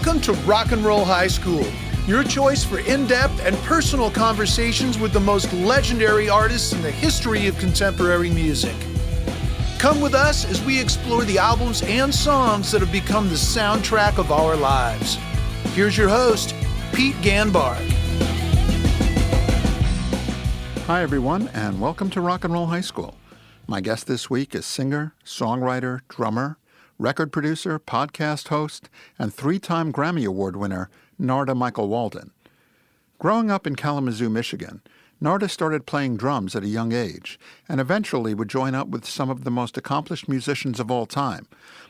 Welcome to Rock and Roll High School, your choice for in-depth and personal conversations with the most legendary artists in the history of contemporary music. Come with us as we explore the albums and songs that have become the soundtrack of our lives. Here's your host, Pete Ganbarg. Hi, everyone, and welcome to Rock and Roll High School. My guest this week is singer, songwriter, drummer, record producer, podcast host, and three-time Grammy Award winner, Narada Michael Walden. Growing up in Kalamazoo, Michigan, Narada started playing drums at a young age and eventually would join up with some of the most accomplished musicians of all time,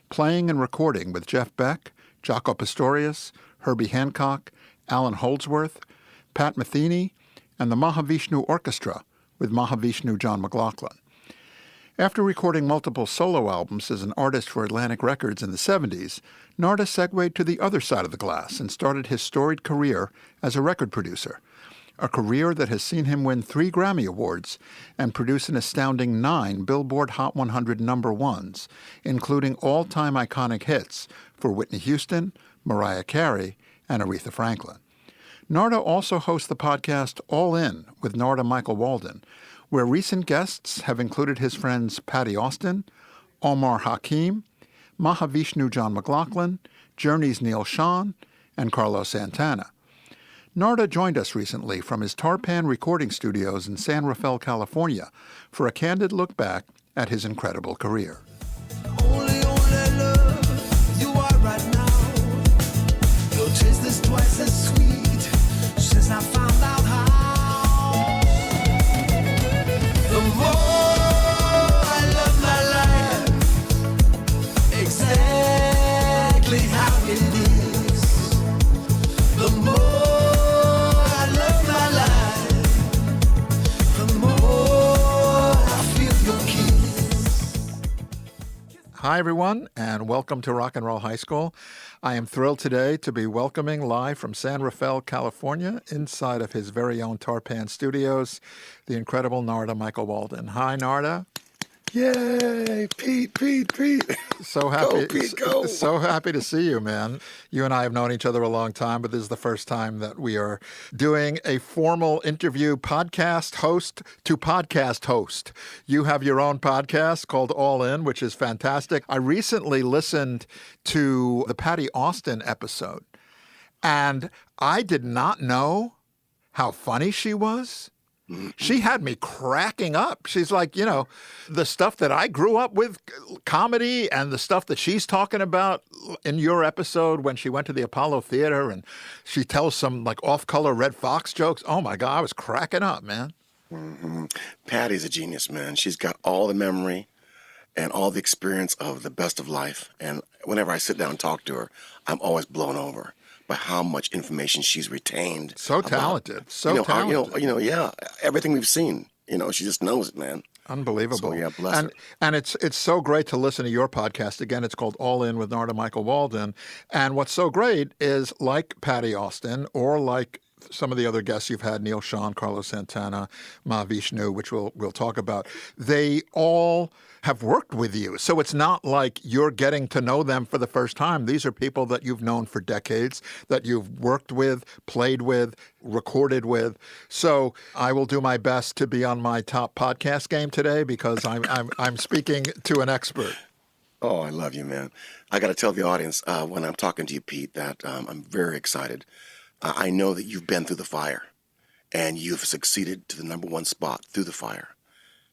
playing and recording with Jeff Beck, Jaco Pastorius, Herbie Hancock, Allan Holdsworth, Pat Metheny, and the Mahavishnu Orchestra with Mahavishnu John McLaughlin. After recording multiple solo albums as an artist for Atlantic Records in the 70s, Narada segued to the other side of the glass and started his storied career as a record producer, a career that has seen him win 3 Grammy Awards and produce an astounding 9 Billboard Hot 100 number ones, including all-time iconic hits for Whitney Houston, Mariah Carey, and Aretha Franklin. Narada also hosts the podcast All In with Narada Michael Walden, where recent guests have included his friends Patti Austin, Omar Hakim, Mahavishnu John McLaughlin, Journey's Neil Schon, and Carlos Santana. Narada joined us recently from his Tarpan recording studios in San Rafael, California, for a candid look back at his incredible career. Only love you are right now. Your taste is twice as sweet since I found out how. The more I love my life, exactly how it is. The more I love my life, the more I feel your kiss. Hi, everyone, and welcome to Rock and Roll High School. I am thrilled today to be welcoming live from San Rafael, California, inside of his very own Tarpan Studios, the incredible Narada Michael Walden. Hi, Narada. Yay, Pete. So happy, Go, Pete, go. So happy to see you, man. You and I have known each other a long time, but this is the first time that we are doing a formal interview podcast host to podcast host. You have your own podcast called All In, which is fantastic. I recently listened to the Patti Austin episode, and I did not know how funny she was. She had me cracking up. She's like, you know, the stuff that I grew up with, comedy, and the stuff that she's talking about in your episode when she went to the Apollo Theater and she tells some like off-color Red Fox jokes. Oh my God, I was cracking up, man. Mm-hmm. Patty's a genius, man. She's got all the memory and all the experience of the best of life. And whenever I sit down and talk to her, I'm always blown over by how much information she's retained. So talented. Talented. Yeah, everything we've seen, she just knows it, man. Unbelievable. So, yeah, bless her. And it's so great to listen to your podcast. Again, it's called All In with Narada Michael Walden. And what's so great is, like Patti Austin or like some of the other guests you've had, Neil Schon, Carlos Santana, Mahavishnu, which we'll talk about, they all have worked with you. So it's not like you're getting to know them for the first time. These are people that you've known for decades, that you've worked with, played with, recorded with. So I will do my best to be on my top podcast game today because I'm speaking to an expert. Oh, I love you, man. I got to tell the audience when I'm talking to you, Pete, that I'm very excited. I know that you've been through the fire and you've succeeded to the number one spot through the fire.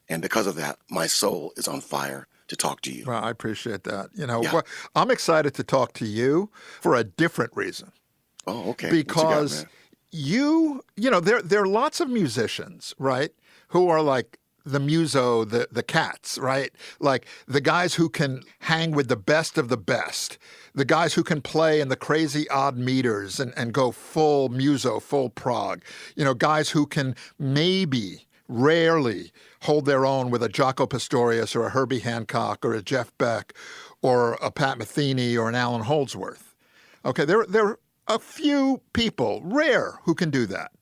And because of that, my soul is on fire to talk to you. Well, I appreciate that. Yeah. I'm excited to talk to you for a different reason. Oh, okay. Because there are lots of musicians, right, who are like the muso, the cats, right? Like the guys who can hang with the best of the best, the guys who can play in the crazy odd meters and go full muso, full prog, guys who can rarely hold their own with a Jaco Pastorius or a Herbie Hancock or a Jeff Beck or a Pat Metheny or an Allan Holdsworth. Okay, there are a few people, rare, who can do that.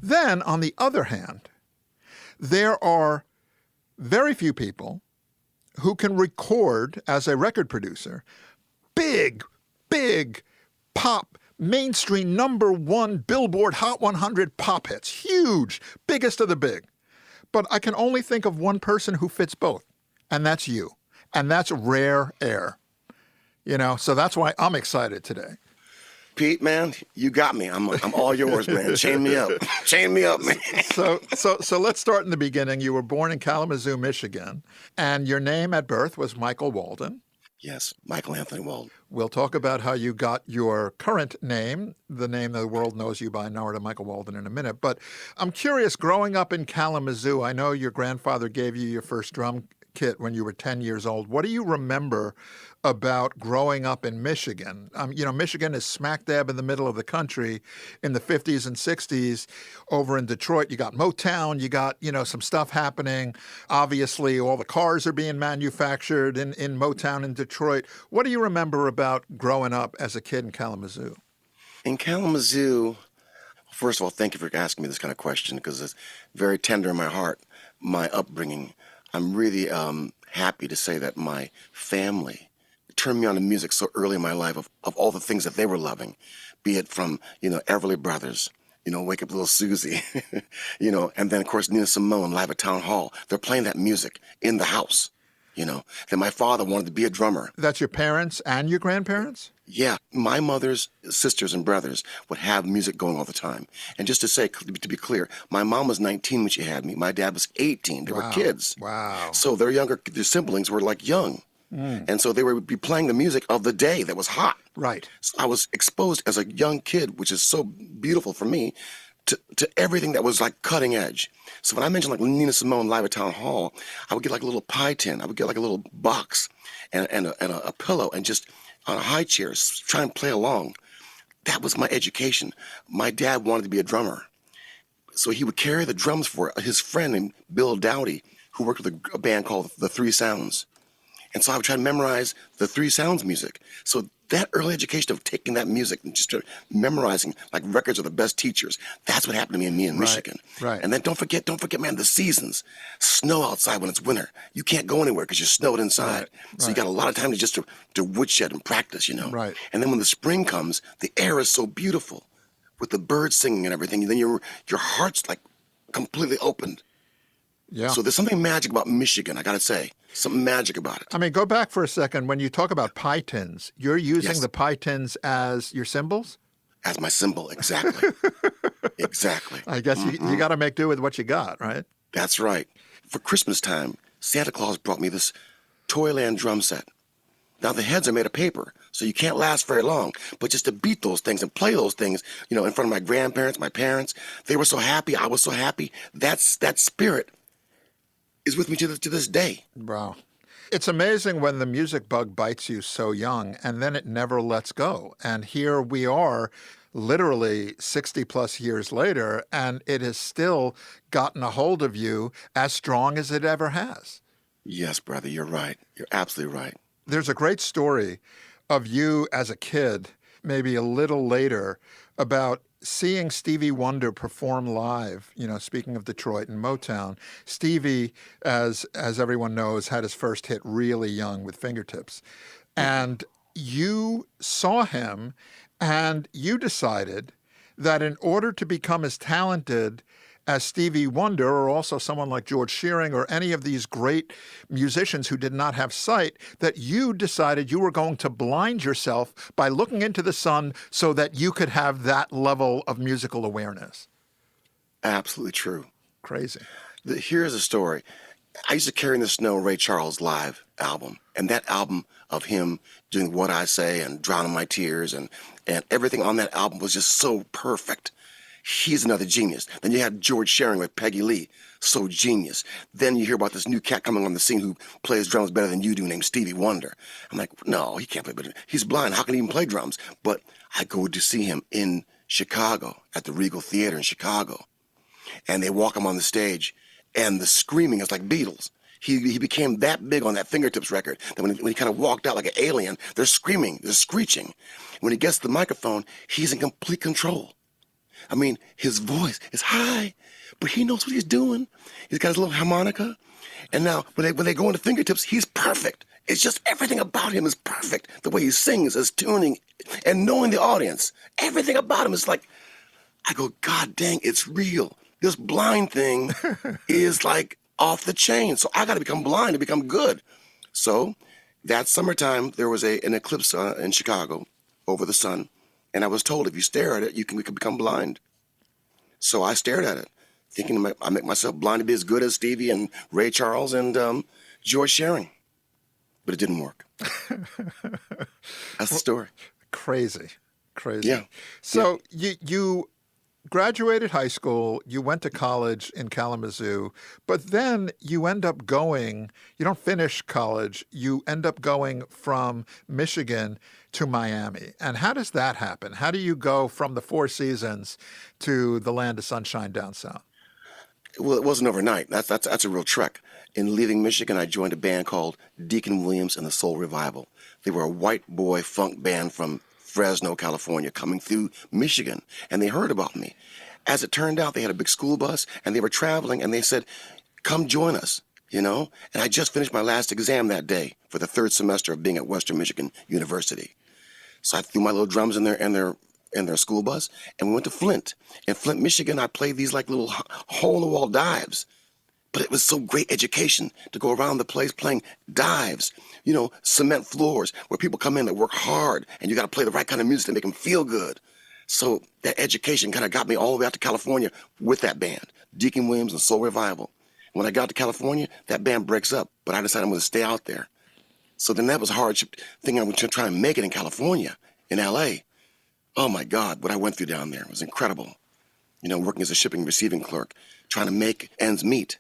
Then, on the other hand, there are very few people who can record as a record producer big pop, mainstream #1 Billboard Hot 100 pop hits. Huge, biggest of the big. But I can only think of one person who fits both, and that's you. And that's rare air. So that's why I'm excited today. Pete, man, you got me. I'm all yours, man. Chain me up. Chain me up, man. So let's start in the beginning. You were born in Kalamazoo, Michigan, and your name at birth was Michael Walden. Yes, Michael Anthony Walden. We'll talk about how you got your current name, the name the world knows you by, Narada Michael Walden, in a minute. But I'm curious, growing up in Kalamazoo, I know your grandfather gave you your first drum kit when you were 10 years old. What do you remember about growing up in Michigan? Michigan is smack dab in the middle of the country in the 50s and 60s. Over in Detroit, you got Motown, you got, some stuff happening. Obviously, all the cars are being manufactured in Motown in Detroit. What do you remember about growing up as a kid in Kalamazoo? In Kalamazoo, first of all, thank you for asking me this kind of question because it's very tender in my heart, my upbringing. I'm really happy to say that my family turned me on to music so early in my life of all the things that they were loving, be it from, Everly Brothers, Wake Up Little Susie, and then, of course, Nina Simone live at Town Hall. They're playing that music in the house, Then my father wanted to be a drummer. That's your parents and your grandparents? Yeah, my mother's sisters and brothers would have music going all the time. And just to be clear, my mom was 19 when she had me. My dad was 18. They were kids. Wow. So their siblings were like young. And so they would be playing the music of the day that was hot. Right. So I was exposed as a young kid, which is so beautiful for me, to everything that was like cutting edge. So when I mentioned like Nina Simone live at Town Hall, I would get like a little pie tin. I would get like a little box and a pillow and just on a high chair, try and play along. That was my education. My dad wanted to be a drummer. So he would carry the drums for his friend named Bill Dowdy, who worked with a band called The Three Sounds. And so I would try to memorize the Three Sounds music. So that early education of taking that music and just memorizing like records of the best teachers, that's what happened to me in Michigan. Right. And then don't forget, man, the seasons. Snow outside when it's winter. You can't go anywhere because you're snowed inside. Right. So you got a lot of time to woodshed and practice, Right. And then when the spring comes, the air is so beautiful with the birds singing and everything. Then your heart's like completely opened. Yeah. So there's something magic about Michigan, I got to say. Something magic about it. I mean, go back for a second. When you talk about pie tins, you're using Yes. the pie tins as your symbols? As my symbol, exactly. Exactly. I guess you got to make do with what you got, right? That's right. For Christmas time, Santa Claus brought me this Toyland drum set. Now, the heads are made of paper, so you can't last very long. But just to beat those things and play those things, in front of my grandparents, my parents, they were so happy. I was so happy. That spirit is with me to this day. Wow. It's amazing when the music bug bites you so young and then it never lets go. And here we are literally 60 plus years later, and it has still gotten a hold of you as strong as it ever has. Yes, brother, you're right. You're absolutely right. There's a great story of you as a kid, maybe a little later, about seeing Stevie Wonder perform live, speaking of Detroit and Motown. Stevie, as everyone knows, had his first hit really young with Fingertips. And you saw him and you decided that in order to become as talented as Stevie Wonder, or also someone like George Shearing, or any of these great musicians who did not have sight, that you decided you were going to blind yourself by looking into the sun so that you could have that level of musical awareness. Absolutely true. Crazy. Here's a story. I used to Carry in the Snow Ray Charles live album, and that album of him doing What I Say and Drowning My Tears and everything on that album was just so perfect. He's another genius. Then you had George Shearing with Peggy Lee, so genius. Then you hear about this new cat coming on the scene who plays drums better than you do, named Stevie Wonder. I'm like, no, he can't play better. He's blind. How can he even play drums? But I go to see him in Chicago at the Regal Theater in Chicago, and they walk him on the stage, and the screaming is like Beatles. He became that big on that Fingertips record that when he kind of walked out like an alien, they're screaming, they're screeching. When he gets to the microphone, he's in complete control. I mean, his voice is high, but he knows what he's doing. He's got his little harmonica, And now when they go into Fingertips, he's perfect. It's just everything about him is perfect. The way he sings, his tuning, and knowing the audience. Everything about him is like, I go, God dang, it's real. This blind thing is like off the chain. So I got to become blind to become good. So that summertime, there was an eclipse in Chicago over the sun. And I was told, if you stare at it, we can become blind. So I stared at it, thinking I make myself blind to be as good as Stevie and Ray Charles and George Shearing. But it didn't work. That's the story. Crazy. Yeah. So you graduated high school, you went to college in Kalamazoo, but then you end up going, you don't finish college, you end up going from Michigan to Miami. And how does that happen? How do you go from the Four Seasons to the land of sunshine down south? Well, it wasn't overnight. That's a real trek. In leaving Michigan, I joined a band called Deacon Williams and the Soul Revival. They were a white boy funk band from Fresno, California, coming through Michigan, and they heard about me. As it turned out, they had a big school bus, and they were traveling, and they said, come join us, And I just finished my last exam that day for the third semester of being at Western Michigan University. So I threw my little drums in their school bus, and we went to Flint. In Flint, Michigan, I played these like little hole-in-the-wall dives. But it was so great education to go around the place playing dives, cement floors where people come in that work hard, and you got to play the right kind of music to make them feel good. So that education kind of got me all the way out to California with that band, Deacon Williams and Soul Revival. When I got to California, that band breaks up, but I decided I'm going to stay out there. So then that was a hardship thing. I was trying to make it in California, in L.A. Oh, my God, what I went through down there was incredible. Working as a shipping and receiving clerk, trying to make ends meet.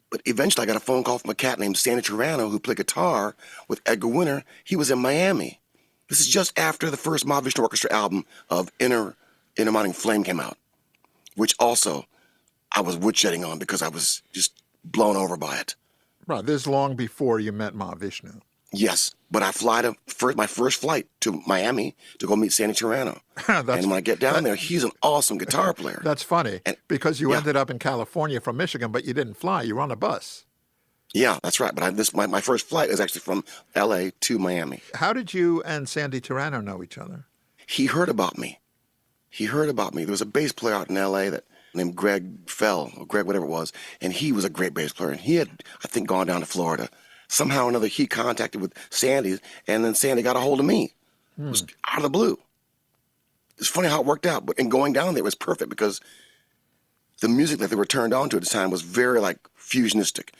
But eventually I got a phone call from a cat named Sandy Turano who played guitar with Edgar Winter. He was in Miami. This is just after the first Mahavishnu Orchestra album of Inner Mounting Flame came out, which also I was woodshedding on because I was just blown over by it. Right, this is long before you met Mahavishnu. Yes, but I fly my first flight to Miami to go meet Sandy Turano. And when I get down there, he's an awesome guitar player. That's funny, because you ended up in California from Michigan, but you didn't fly. You were on a bus. Yeah, that's right. But my first flight is actually from L.A. to Miami. How did you and Sandy Turano know each other? He heard about me. There was a bass player out in L.A. named Greg Fell, or Greg whatever it was, and he was a great bass player. And he had, I think, gone down to Florida. Somehow or another, he contacted with Sandy, and then Sandy got a hold of me. It was out of the blue. It's funny how it worked out, but in going down there, it was perfect because the music that they were turned on to at the time was very like fusionistic.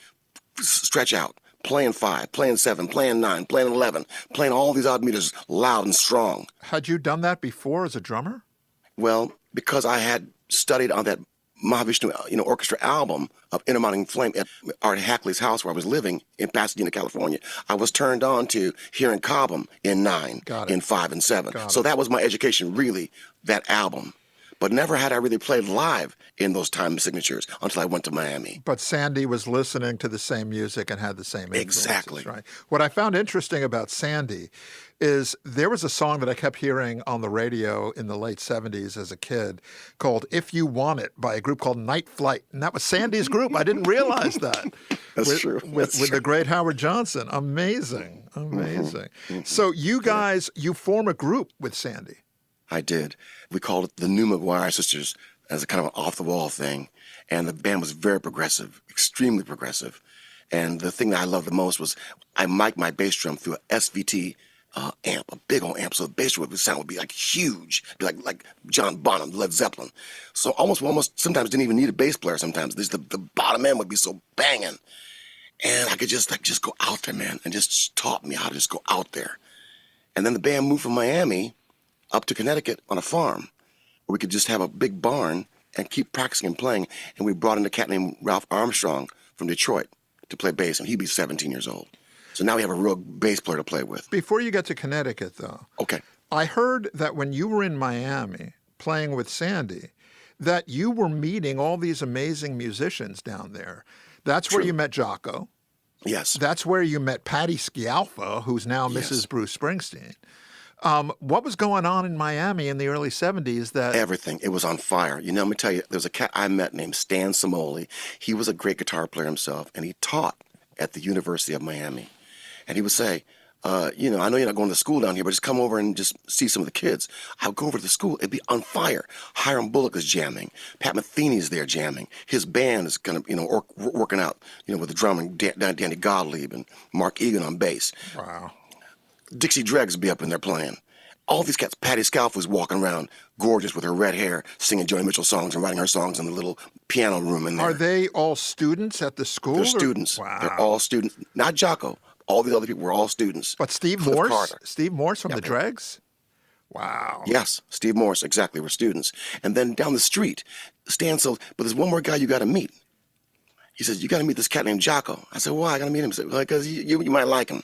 Stretch out, playing 5, playing 7, playing 9, playing 11, playing all these odd meters loud and strong. Had you done that before as a drummer? Well, because I had studied on that Mahavishnu Orchestra album of Inner Mounting Flame at Art Hackley's house where I was living in Pasadena, California, I was turned on to hearing Cobham in 9, in 5 and 7. So that was my education, really, that album. But never had I really played live in those time signatures until I went to Miami. But Sandy was listening to the same music and had the same influences. Exactly. Right? What I found interesting about Sandy is there was a song that I kept hearing on the radio in the late 70s as a kid called If You Want It by a group called Night Flight. And that was Sandy's group. I didn't realize that. That's true. With the great Howard Johnson. Amazing. So you guys, you form a group with Sandy. I did. We called it the New McGuire Sisters as a kind of an off-the-wall thing. And the band was very progressive, extremely progressive. And the thing that I loved the most was I mic'd my bass drum through a SVT amp, a big old amp. So the bass drum sound would be like huge, be like John Bonham, Led Zeppelin. So almost sometimes didn't even need a bass player sometimes. The bottom end would be so banging. And I could just go out there, man, and just taught me how to just go out there. And then the band moved from Miami up to Connecticut on a farm where we could just have a big barn and keep practicing and playing. And we brought in a cat named Ralph Armstrong from Detroit to play bass, and he'd be 17 years old. So now we have a real bass player to play with. Before you get to Connecticut, though, okay, I heard that when you were in Miami playing with Sandy, that you were meeting all these amazing musicians down there. That's where you met Jaco. Yes. That's where you met Patti Scialfa, who's now Mrs. Bruce Springsteen. What was going on in Miami in the early 70s that... Everything. It was on fire. You know, let me tell you, there's a cat I met named Stan Samoli. He was a great guitar player himself, and he taught at the University of Miami. And he would say, I know you're not going to school down here, but just come over and just see some of the kids. I'll go over to the school. It'd be on fire. Hiram Bullock is jamming. Pat Metheny's there jamming. His band is kind of, working out, with the drumming, Danny Gottlieb and Mark Egan on bass. Wow. Dixie Dregs would be up in there playing. All these cats. Patty Scalf was walking around, gorgeous with her red hair, singing Joni Mitchell songs and writing her songs in the little piano room in there. Are they all students at the school? They're students. Wow. They're all students. Not Jocko. All the other people were all students. But Steve Cliff Morse? Carter. Steve Morse from the Yeah. Dregs? Wow. Yes, Steve Morse, exactly. We're students. And then down the street, Stan said, but there's one more guy you got to meet. He says, you got to meet this cat named Jocko. I said, why? I got to meet him. He said, well, because you might like him.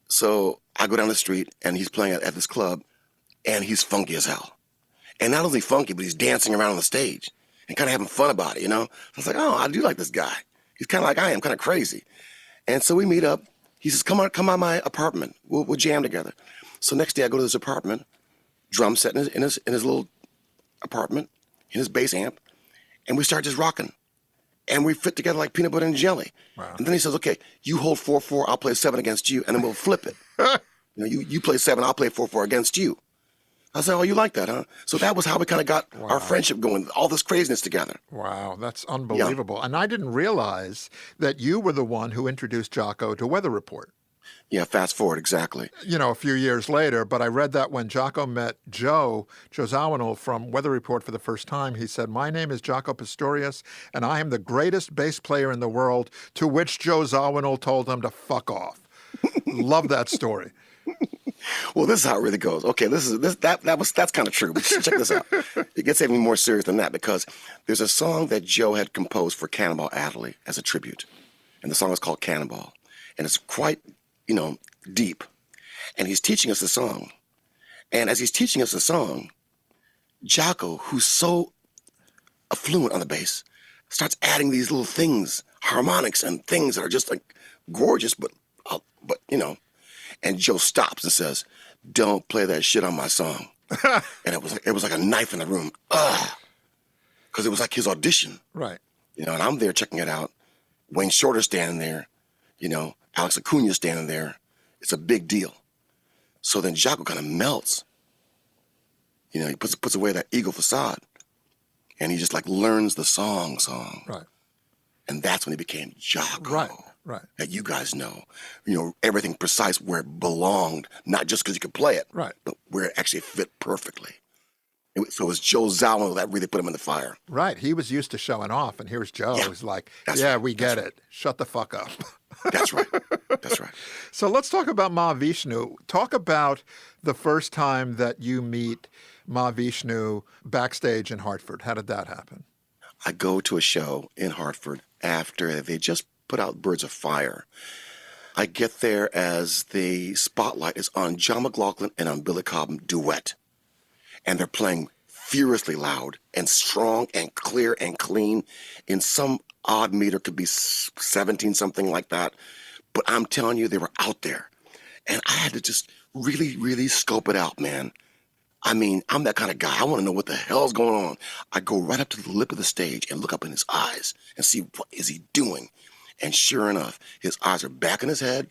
So I go down the street, and he's playing at this club, and he's funky as hell. And not only funky, but he's dancing around on the stage and kind of having fun about it, I was like, oh, I do like this guy. He's kind of like I am, kind of crazy. And so we meet up. He says, come on my apartment. We'll jam together. So next day I go to this apartment, drum set in his little apartment, in his bass amp, and we start just rocking. And we fit together like peanut butter and jelly. Wow. And then he says, okay, you hold 4-4, I'll play 7 against you, and then we'll flip it. You play 7, I'll play 4-4 against you. I said, oh, you like that, huh? So that was how we kind of got our friendship going, all this craziness together. Wow, that's unbelievable. Yeah. And I didn't realize that you were the one who introduced Jocko to Weather Report. Yeah, fast forward, exactly. A few years later, but I read that when Jocko met Joe Zawinul from Weather Report for the first time, he said, my name is Jocko Pastorius, and I am the greatest bass player in the world, to which Joe Zawinul told him to fuck off. Love that story. Well, this is how it really goes. Okay, that's kind of true. But check this out. It gets even more serious than that, because there's a song that Joe had composed for Cannonball Adderley as a tribute, and the song is called Cannonball, and it's quite, deep. And he's teaching us the song, and as he's teaching us the song, Jocko, who's so affluent on the bass, starts adding these little things, harmonics and things that are just like gorgeous, but and Joe stops and says, don't play that shit on my song. And it was like a knife in the room. Because it was like his audition. Right. And I'm there checking it out. Wayne Shorter standing there. Alex Acuna standing there. It's a big deal. So then Jocko kind of melts. He puts away that ego facade. And he just like learns the song. Right. And that's when he became Jocko. Right. That you guys know. Everything precise where it belonged, not just because you could play it, right, but where it actually fit perfectly. So it was Joe Zawinul that really put him in the fire. Right. He was used to showing off, and here's Joe who's like, we get it. Shut the fuck up. That's right. That's right. So let's talk about Mahavishnu. Talk about the first time that you meet Mahavishnu backstage in Hartford. How did that happen? I go to a show in Hartford after they just put out Birds of Fire. I get there as the spotlight is on John McLaughlin and on Billy Cobham duet. And they're playing furiously loud and strong and clear and clean. In some odd meter, could be 17, something like that. But I'm telling you, they were out there. And I had to just really, really scope it out, man. I mean, I'm that kind of guy. I want to know what the hell's going on. I go right up to the lip of the stage and look up in his eyes and see what is he doing. And sure enough, his eyes are back in his head,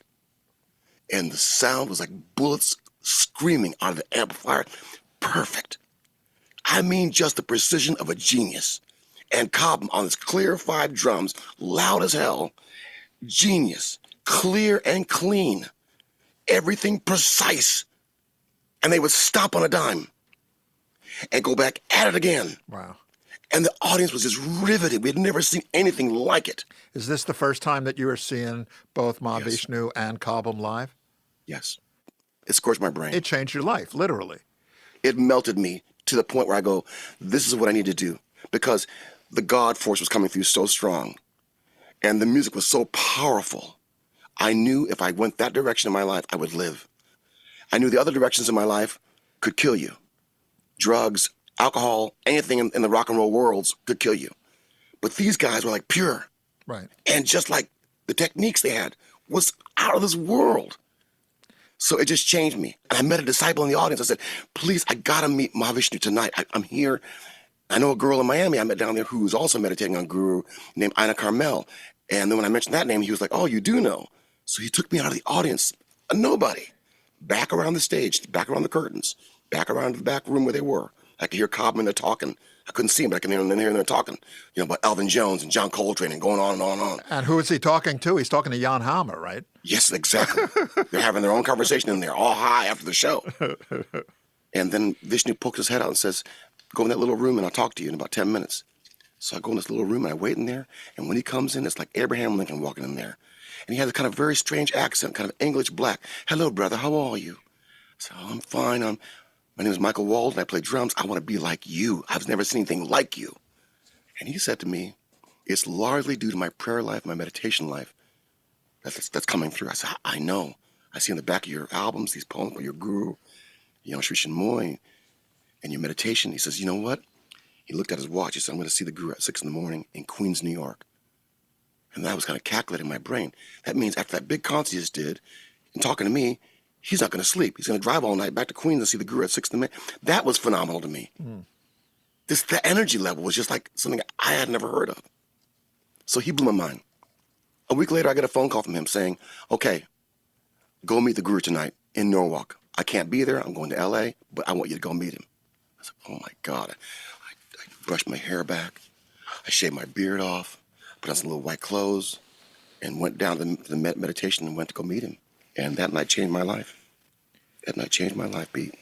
and the sound was like bullets screaming out of the amplifier. Perfect. I mean, just the precision of a genius. And Cobham on his clear 5 drums, loud as hell. Genius. Clear and clean. Everything precise. And they would stop on a dime and go back at it again. Wow. And the audience was just riveted. We had never seen anything like it. Is this the first time that you were seeing both Mahavishnu and Cobham live? Yes. It scorched my brain. It changed your life, literally. It melted me to the point where I go, this is what I need to do. Because the God force was coming through so strong. And the music was so powerful. I knew if I went that direction in my life, I would live. I knew the other directions in my life could kill you. Drugs, alcohol, anything in the rock and roll worlds could kill you. But these guys were like pure. Right. And just like the techniques they had was out of this world. So it just changed me. And I met a disciple in the audience. I said, please, I got to meet Mahavishnu tonight. I'm here. I know a girl in Miami I met down there who was also meditating on Guru named Ina Carmel. And then when I mentioned that name, he was like, oh, you do know. So he took me out of the audience, a nobody, back around the stage, back around the curtains, back around the back room where they were. I could hear Cobham there talking. I couldn't see him, but I could hear them talking, about Elvin Jones and John Coltrane and going on and on and on. And who is he talking to? He's talking to Jan Hammer, right? Yes, exactly. They're having their own conversation in there, all high after the show. And then Vishnu pokes his head out and says, go in that little room and I'll talk to you in about 10 minutes. So I go in this little room and I wait in there. And when he comes in, it's like Abraham Lincoln walking in there. And he has a kind of very strange accent, kind of English black. Hello, brother, how are you? I said, oh, I'm fine. My name is Michael Walden. I play drums. I want to be like you. I've never seen anything like you. And he said to me, it's largely due to my prayer life, my meditation life, that's coming through. I said, I know. I see in the back of your albums, these poems by your guru, Sri Chinmoy, and your meditation. He says, you know what? He looked at his watch. He said, I'm going to see the guru at 6 a.m. in Queens, New York. And that was kind of calculating in my brain. That means after that big concert he just did, and talking to me, he's not going to sleep. He's going to drive all night back to Queens and see the guru at 6 a.m. That was phenomenal to me. The energy level was just like something I had never heard of. So he blew my mind. A week later, I get a phone call from him saying, okay, go meet the guru tonight in Norwalk. I can't be there. I'm going to L.A., but I want you to go meet him. I said, oh, my God. I brushed my hair back. I shaved my beard off, put on some little white clothes, and went down to the meditation and went to go meet him. And that night changed my life. That night changed my life, Pete.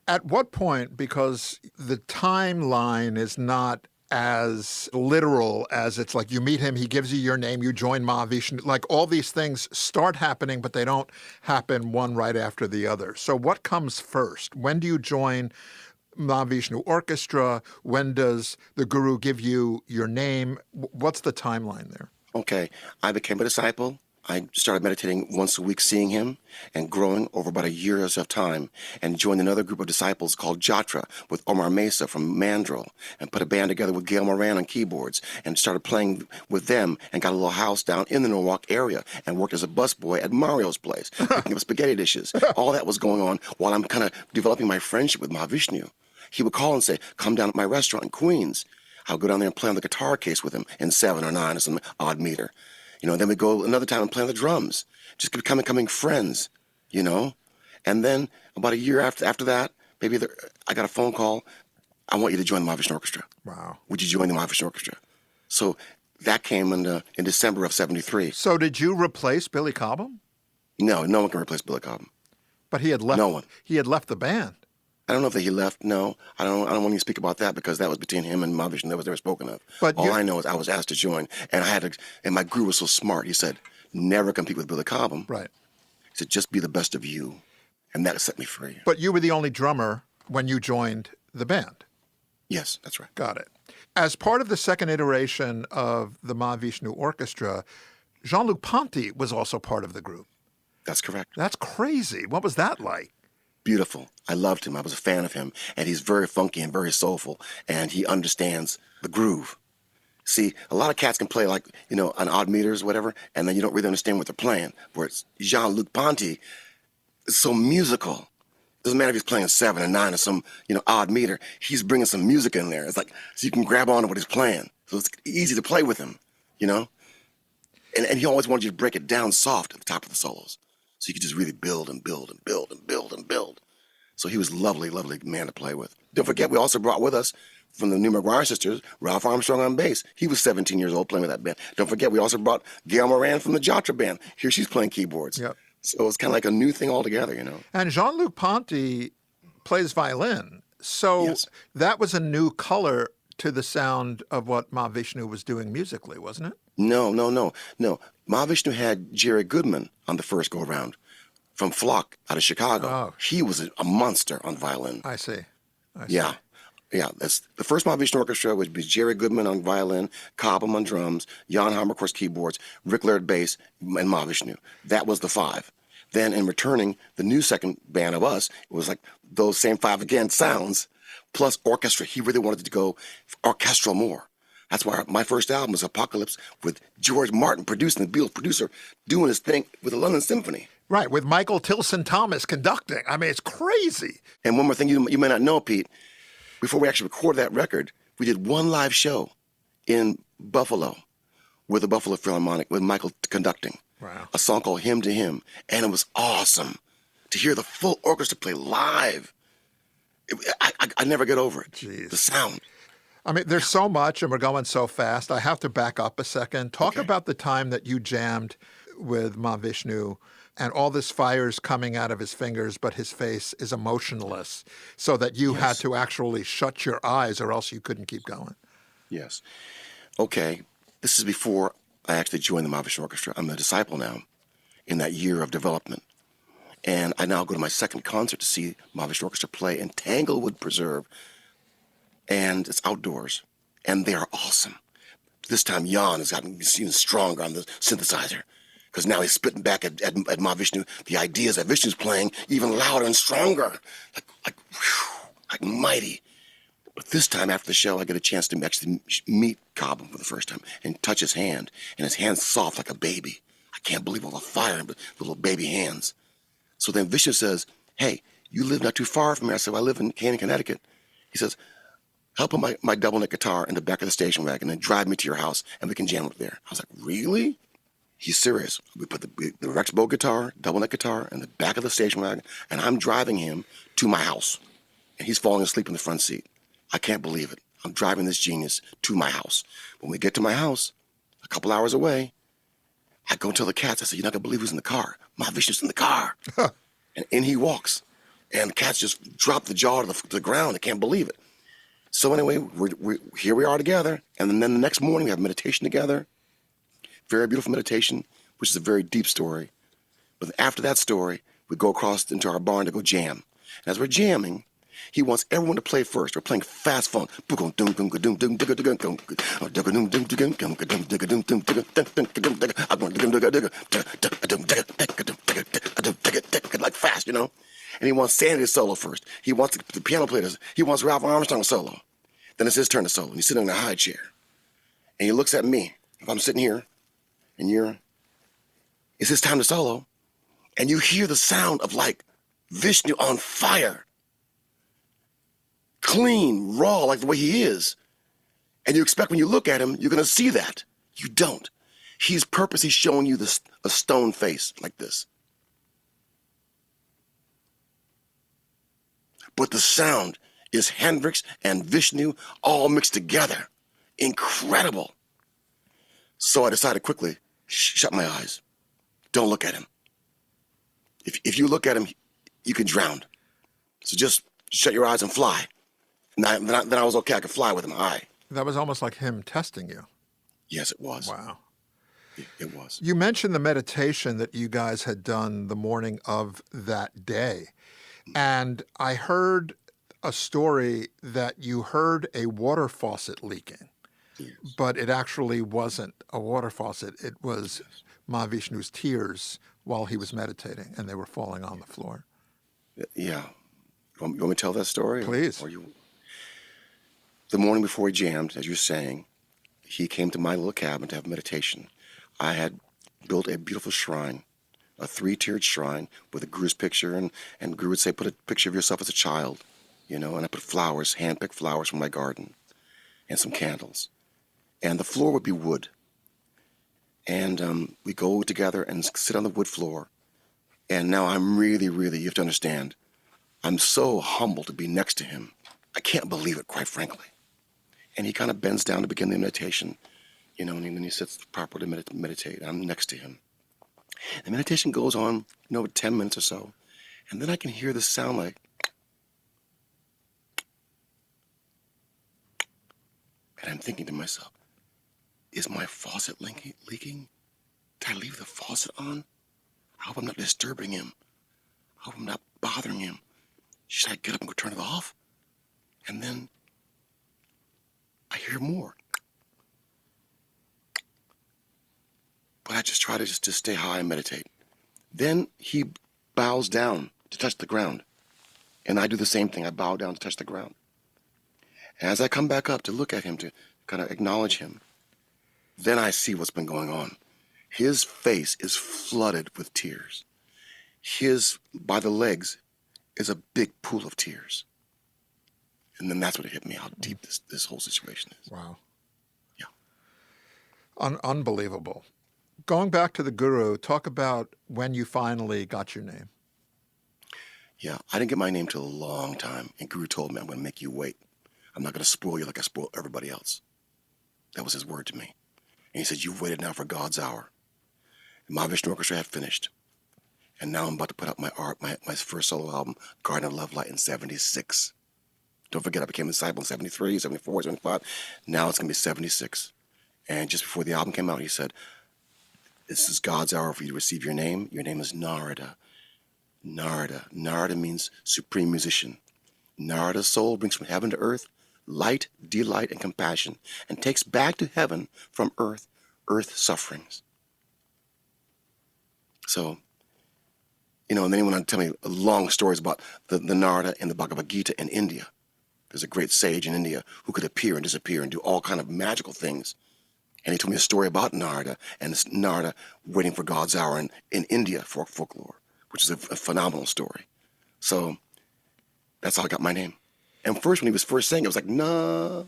At what point, because the timeline is not as literal as it's like you meet him, he gives you your name, you join Mahavishnu, like all these things start happening, but they don't happen one right after the other. So what comes first? When do you join Mahavishnu Orchestra? When does the guru give you your name? What's the timeline there? Okay, I became a disciple. I started meditating once a week, seeing him, and growing over about a year's of time, and joined another group of disciples called Jatra with Omar Mesa from Mandrill, and put a band together with Gail Moran on keyboards, and started playing with them, and got a little house down in the Norwalk area, and worked as a busboy at Mario's place, picking up spaghetti dishes. All that was going on while I'm kind of developing my friendship with Mahavishnu. He would call and say, come down to my restaurant in Queens. I would go down there and play on the guitar case with him in 7 or 9 or some odd meter. Then we'd go another time and play on the drums. Just becoming friends, And then about a year after that, I got a phone call. I want you to join the Mahavishnu Orchestra. Wow. Would you join the Mahavishnu Orchestra? So that came in December of 73. So did you replace Billy Cobham? No one can replace Billy Cobham. But he had left. No one. He had left the band. I don't know if he left. No, I don't want to speak about that because that was between him and Mahavishnu. That was never spoken of. But all I know is I was asked to join, and and my guru was so smart. He said, never compete with Billy Cobham. Right. He said, just be the best of you. And that set me free. But you were the only drummer when you joined the band. Yes, that's right. Got it. As part of the second iteration of the Mahavishnu Orchestra, Jean-Luc Ponty was also part of the group. That's correct. That's crazy. What was that like? Beautiful. I loved him. I was a fan of him. And he's very funky and very soulful. And he understands the groove. See, a lot of cats can play like, on odd meters, whatever, and then you don't really understand what they're playing. Whereas Jean-Luc Ponty is so musical. Doesn't matter if he's playing 7 or 9 or some, odd meter. He's bringing some music in there. It's like, so you can grab on to what he's playing. So it's easy to play with him, And he always wanted you to break it down soft at the top of the solos. So you could just really build and build and build and build and build. So he was a lovely, lovely man to play with. Don't forget, we also brought with us from the New McGuire sisters, Ralph Armstrong on bass. He was 17 years old playing with that band. Don't forget, we also brought Gail Moran from the Jatra band. Here she's playing keyboards. Yep. So it's kind of like a new thing altogether, And Jean-Luc Ponty plays violin. So yes. That was a new color to the sound of what Mahavishnu was doing musically, wasn't it? No. Mahavishnu had Jerry Goodman on the first go-around from Flock out of Chicago. Oh. He was a monster on violin. I see. Yeah. That's the first Mahavishnu Orchestra would be Jerry Goodman on violin, Cobham on drums, Jan Hammer, of course, keyboards, Rick Laird bass, and Mahavishnu. That was the 5. Then in returning, the new second band of us, it was like those same 5 again sounds, plus orchestra. He really wanted to go orchestral more. That's why my first album was Apocalypse with George Martin producing, the Beatles producer, doing his thing with the London Symphony. Right, with Michael Tilson Thomas conducting. I mean, it's crazy. And one more thing you may not know, Pete, before we actually recorded that record, we did one live show in Buffalo with the Buffalo Philharmonic with Michael conducting. Wow. A song called Hymn to Him. And it was awesome to hear the full orchestra play live. I never get over it. Jeez. The sound. I mean, there's so much, and we're going so fast. I have to back up a second. Talk about the time that you jammed with Mahavishnu, and all this fire's coming out of his fingers, but his face is emotionless, so that you had to actually shut your eyes, or else you couldn't keep going. Yes. Okay. This is before I actually joined the Mahavishnu Orchestra. I'm a disciple now in that year of development. And I now go to my second concert to see Mahavishnu Orchestra play in Tanglewood Preserve. And it's outdoors. And they are awesome. This time, Jan has gotten even stronger on the synthesizer. Because now he's spitting back at Mahavishnu the ideas that Vishnu's playing even louder and stronger. Like mighty. But this time, after the show, I get a chance to actually meet Cobham for the first time and touch his hand. And his hand's soft like a baby. I can't believe all the fire in the little baby hands. So then Vishnu says, hey, you live not too far from here. I said, well, I live in Canaan, Connecticut. He says, help put my double neck guitar in the back of the station wagon and drive me to your house and we can jam up there. I was like, really? He's serious. We put the Rex Bow guitar, double neck guitar, in the back of the station wagon, and I'm driving him to my house. And he's falling asleep in the front seat. I can't believe it. I'm driving this genius to my house. When we get to my house, a couple hours away, I go tell the cats, I said, you're not going to believe who's in the car. Mahavishnu's in the car. And in he walks. And the cats just drop the jaw to the ground. They can't believe it. So anyway, here we are together. And then the next morning, we have meditation together. Very beautiful meditation, which is a very deep story. But after that story, we go across into our barn to go jam. And as we're jamming, he wants everyone to play first. We're playing fast funk. Like fast, you know? And he wants Sandy to solo first. He wants the piano players. He wants Ralph Armstrong to solo. Then it's his turn to solo. And he's sitting in a high chair. And he looks at me. If I'm sitting here, and it's his time to solo. And you hear the sound of like Vishnu on fire. Clean, raw, like the way he is. And you expect when you look at him, you're going to see that. You don't. He's purposely showing you a stone face like this. But the sound is Hendrix and Vishnu all mixed together. Incredible. So I decided quickly, shut my eyes. Don't look at him. If you look at him, you can drown. So just shut your eyes and fly. And then I was okay. I could fly with him high. That was almost like him testing you. Yes, it was. Wow. It was. You mentioned the meditation that you guys had done the morning of that day. And I heard a story that you heard a water faucet leaking. Yes. But it actually wasn't a water faucet. It was Mahavishnu's tears while he was meditating, and they were falling on the floor. Yeah. You want me to tell that story? Please. The morning before we jammed, as you were saying, he came to my little cabin to have meditation. I had built a beautiful shrine, a 3-tiered shrine with a guru's picture, and Guru would say, put a picture of yourself as a child, you know, and I put flowers, hand-picked flowers from my garden, and some candles. And the floor would be wood. And we go together and sit on the wood floor. And now I'm really, you have to understand, I'm so humbled to be next to him. I can't believe it, quite frankly. And he kind of bends down to begin the meditation, you know, and then he sits properly to meditate. I'm next to him. The meditation goes on, 10 minutes or so. And then I can hear this sound like, and I'm thinking to myself, is my faucet leaking? Did I leave the faucet on? I hope I'm not disturbing him. I hope I'm not bothering him. Should I get up and go turn it off? And then I hear more. But I just try to just stay high and meditate. Then he bows down to touch the ground. And I do the same thing. I bow down to touch the ground. And as I come back up to look at him, to kind of acknowledge him, then I see what's been going on. His face is flooded with tears. his, by the legs, is a big pool of tears. And then that's when it hit me, how deep this whole situation is. Wow. Yeah. Unbelievable. Going back to the Guru, talk about when you finally got your name. Yeah, I didn't get my name till a long time. And Guru told me, I'm going to make you wait. I'm not going to spoil you like I spoil everybody else. That was his word to me. And he said, you've waited now for God's hour. And Mahavishnu Orchestra had finished. And now I'm about to put out my first solo album, Garden of Love Light, in 76. Don't forget, I became a disciple in 73, 74, 75. Now it's going to be 76. And just before the album came out, he said, this is God's hour for you to receive your name. Your name is Narada. Narada. Narada means supreme musician. Narada's soul brings from heaven to earth light, delight, and compassion, and takes back to heaven from earth sufferings. So, and then he went on to tell me long stories about the Narada and the Bhagavad Gita in India. There's a great sage in India who could appear and disappear and do all kind of magical things. And he told me a story about Narada and this Narada waiting for God's hour in India for folklore, which is a phenomenal story. So that's how I got my name. And first, when he was first saying it, was like, na,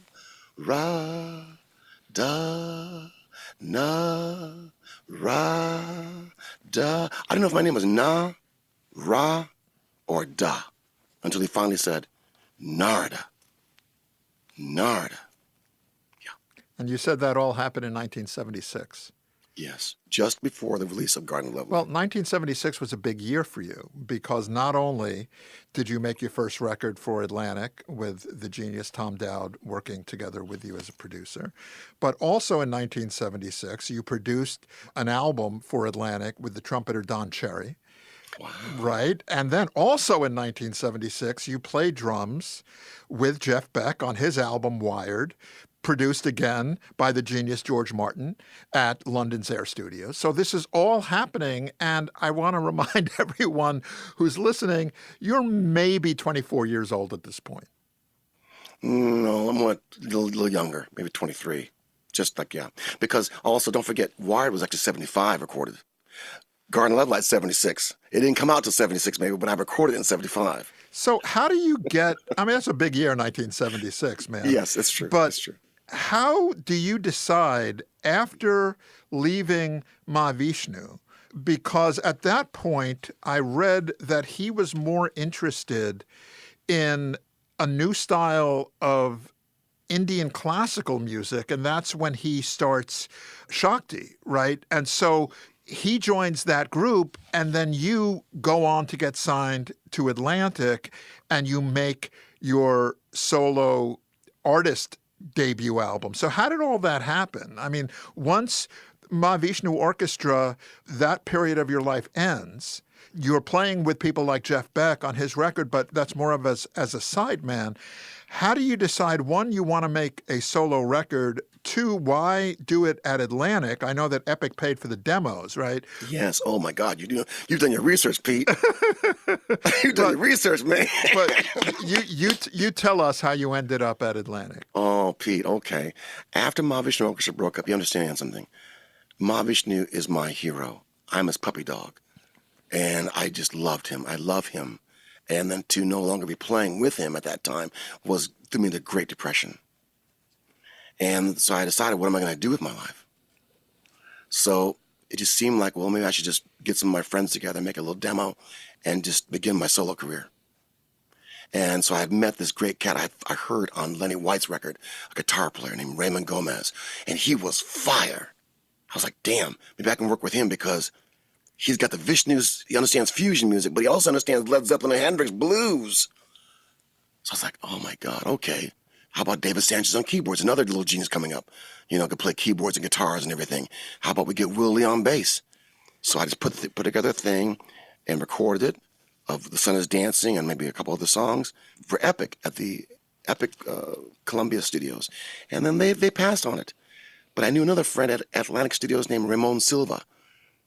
ra, da, na, ra, da. I didn't know if my name was na, ra, or da, until he finally said, Narada. Narada. Yeah. And you said that all happened in 1976. Yes, just before the release of Garden of Love. Well, 1976 was a big year for you because not only did you make your first record for Atlantic with the genius Tom Dowd working together with you as a producer, but also in 1976 you produced an album for Atlantic with the trumpeter Don Cherry. Wow. Right? And then also in 1976 you played drums with Jeff Beck on his album Wired, produced again by the genius George Martin at London's Air Studios. So this is all happening, and I want to remind everyone who's listening, you're maybe 24 years old at this point. No, I'm a little younger, maybe 23. Just like, yeah. Because also, don't forget, Wired was actually 75 recorded. Garden of Love Light 76. It didn't come out till 76 maybe, but I recorded it in 75. So how do you get, I mean, that's a big year, 1976, man. Yes, it's true. But it's true. How do you decide after leaving Mahavishnu? Because at that point, I read that he was more interested in a new style of Indian classical music, and that's when he starts Shakti, right? And so he joins that group, and then you go on to get signed to Atlantic, and you make your solo artist debut album. So how did all that happen? I mean, once Mahavishnu Orchestra, that period of your life ends, you're playing with people like Jeff Beck on his record, but that's more of as a sideman. How do you decide, one, you want to make a solo record, two, why do it at Atlantic? I know that Epic paid for the demos, right? Yes. Oh, my God. You've done your research, Pete. You've done your research, man. But you tell us how you ended up at Atlantic. Oh, Pete, okay. After Mahavishnu Orchestra broke up, you understand something. Mahavishnu is my hero. I'm his puppy dog. And I just loved him. I love him. And then to no longer be playing with him at that time was, to me, the Great Depression. And so I decided, what am I going to do with my life? So it just seemed like, well, maybe I should just get some of my friends together, make a little demo, and just begin my solo career. And so I had met this great cat I heard on Lenny White's record, a guitar player named Raymond Gomez, and he was fire. I was like, damn, maybe I can work with him because he's got the Vishnus, he understands fusion music, but he also understands Led Zeppelin and Hendrix blues. So I was like, oh my God, okay. How about David Sanchez on keyboards, another little genius coming up? Could play keyboards and guitars and everything. How about we get Will Lee on bass? So I just put together a thing and recorded it of The Sun is Dancing and maybe a couple other songs for Epic at the Epic Columbia Studios. And then they passed on it. But I knew another friend at Atlantic Studios named Ramon Silva.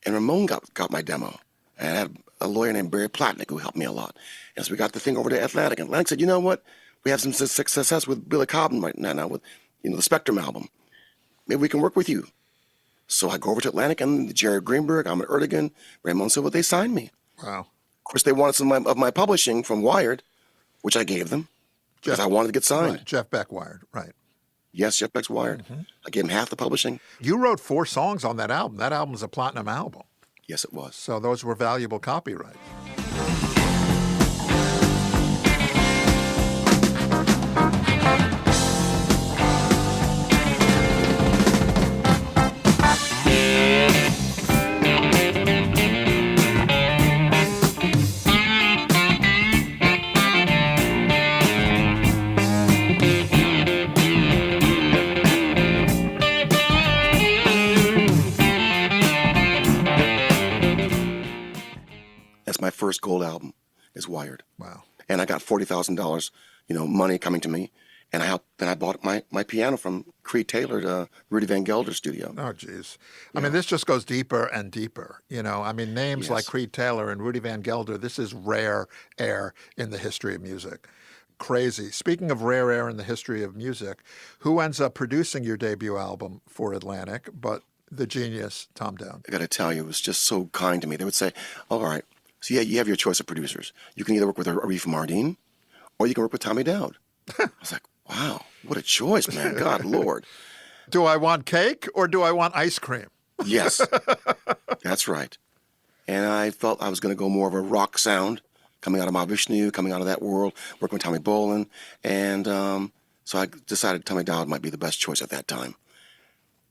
And Ramon got my demo. And I had a lawyer named Barry Platnick who helped me a lot. And so we got the thing over to Atlantic. And Atlantic said, you know what? We have some success with Billy Cobham right now with the Spectrum album. Maybe we can work with you. So I go over to Atlantic and Jerry Greenberg, Ahmet Ertegun, Ramon Silva, they signed me. Wow. Of course, they wanted some of my publishing from Wired, which I gave them because I wanted to get signed. Right. Jeff Beck Wired, right. Yes, Jeff Beck's Wired. I gave him half the publishing. You wrote 4 songs on that album. That album's a platinum album. Yes, it was. So those were valuable copyrights. That's my first gold album, is Wired. Wow. And I got $40,000, money coming to me. And I bought my piano from Creed Taylor to Rudy Van Gelder's studio. Oh, geez. I mean, this just goes deeper and deeper. I mean, names like Creed Taylor and Rudy Van Gelder, this is rare air in the history of music. Crazy. Speaking of rare air in the history of music, who ends up producing your debut album for Atlantic but the genius Tom Dowd? I got to tell you, it was just so kind to me. They would say, all right, so yeah, you have your choice of producers. You can either work with Arif Mardin or you can work with Tommy Dowd. I was like, wow, what a choice, man. God, Lord. Do I want cake or do I want ice cream? Yes, that's right. And I felt I was going to go more of a rock sound, coming out of Mahavishnu, coming out of that world, working with Tommy Bolin. And so I decided Tommy Dowd might be the best choice at that time.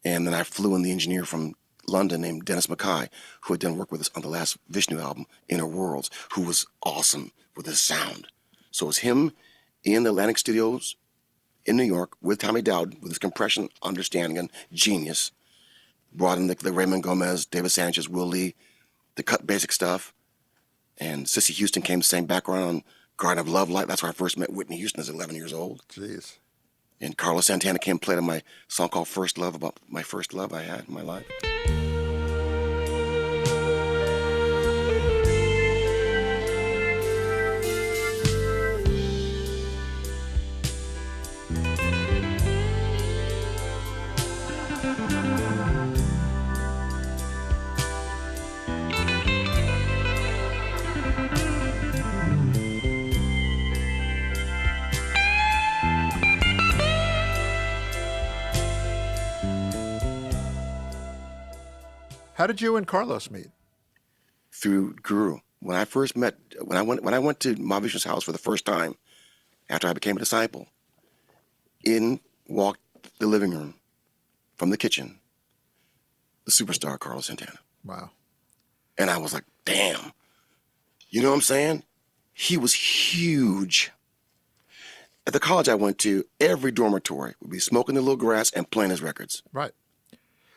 And then I flew in the engineer from London named Dennis Mackay, who had done work with us on the last Vishnu album, Inner Worlds, who was awesome with his sound. So it was him in the Atlantic Studios in New York with Tommy Dowd, with his compression understanding and genius. Brought in the Raymond Gomez, David Sanchez, Will Lee, to cut basic stuff. And Cissy Houston came to sing background on Garden of Love Light. That's where I first met Whitney Houston as 11 years old. Jeez. And Carlos Santana came and played on my song called First Love, about my first love I had in my life. How did you and Carlos meet? Through Guru. When I went to Mahavishnu's house for the first time, after I became a disciple, in walked the living room from the kitchen, the superstar Carlos Santana. Wow. And I was like, damn. You know what I'm saying? He was huge. At the college I went to, every dormitory would be smoking the little grass and playing his records. Right.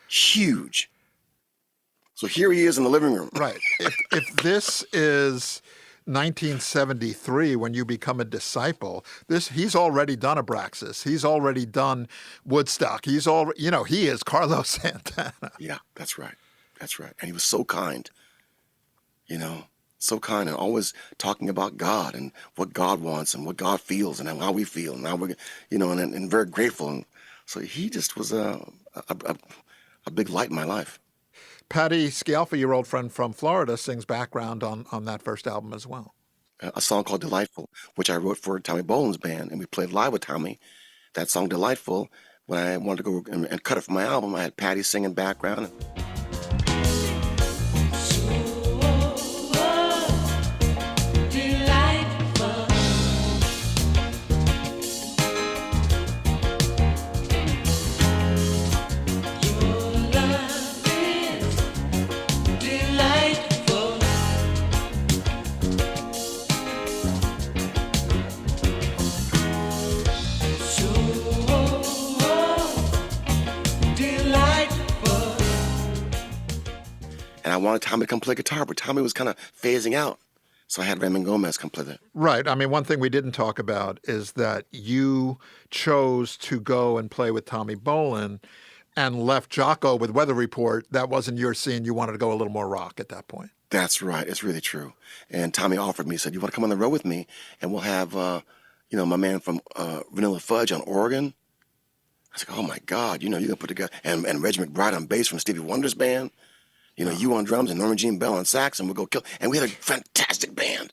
Huge. So here he is in the living room. Right. If this is 1973 when you become a disciple, he's already done Abraxas. He's already done Woodstock. He's already, he is Carlos Santana. Yeah, that's right. That's right. And he was so kind, so kind, and always talking about God and what God wants and what God feels and how we feel and how we're, and very grateful. And so he just was a big light in my life. Patty Scialfa, your old friend from Florida, sings background on that first album as well. A song called Delightful, which I wrote for Tommy Bolin's band, and we played live with Tommy. That song, Delightful, when I wanted to go and cut it for my album, I had Patty singing background. And I wanted Tommy to come play guitar, but Tommy was kind of phasing out. So I had Raymond Gomez come play that. Right. I mean, one thing we didn't talk about is that you chose to go and play with Tommy Bolin and left Jaco with Weather Report. That wasn't your scene. You wanted to go a little more rock at that point. That's right. It's really true. And Tommy offered me, said, you want to come on the road with me? And we'll have, my man from Vanilla Fudge on organ. I was like, oh, my God, you can put together. And Reggie McBride on bass from Stevie Wonder's band. You know, you on drums and Norma Jean Bell on sax, and we'll go kill. And we had a fantastic band.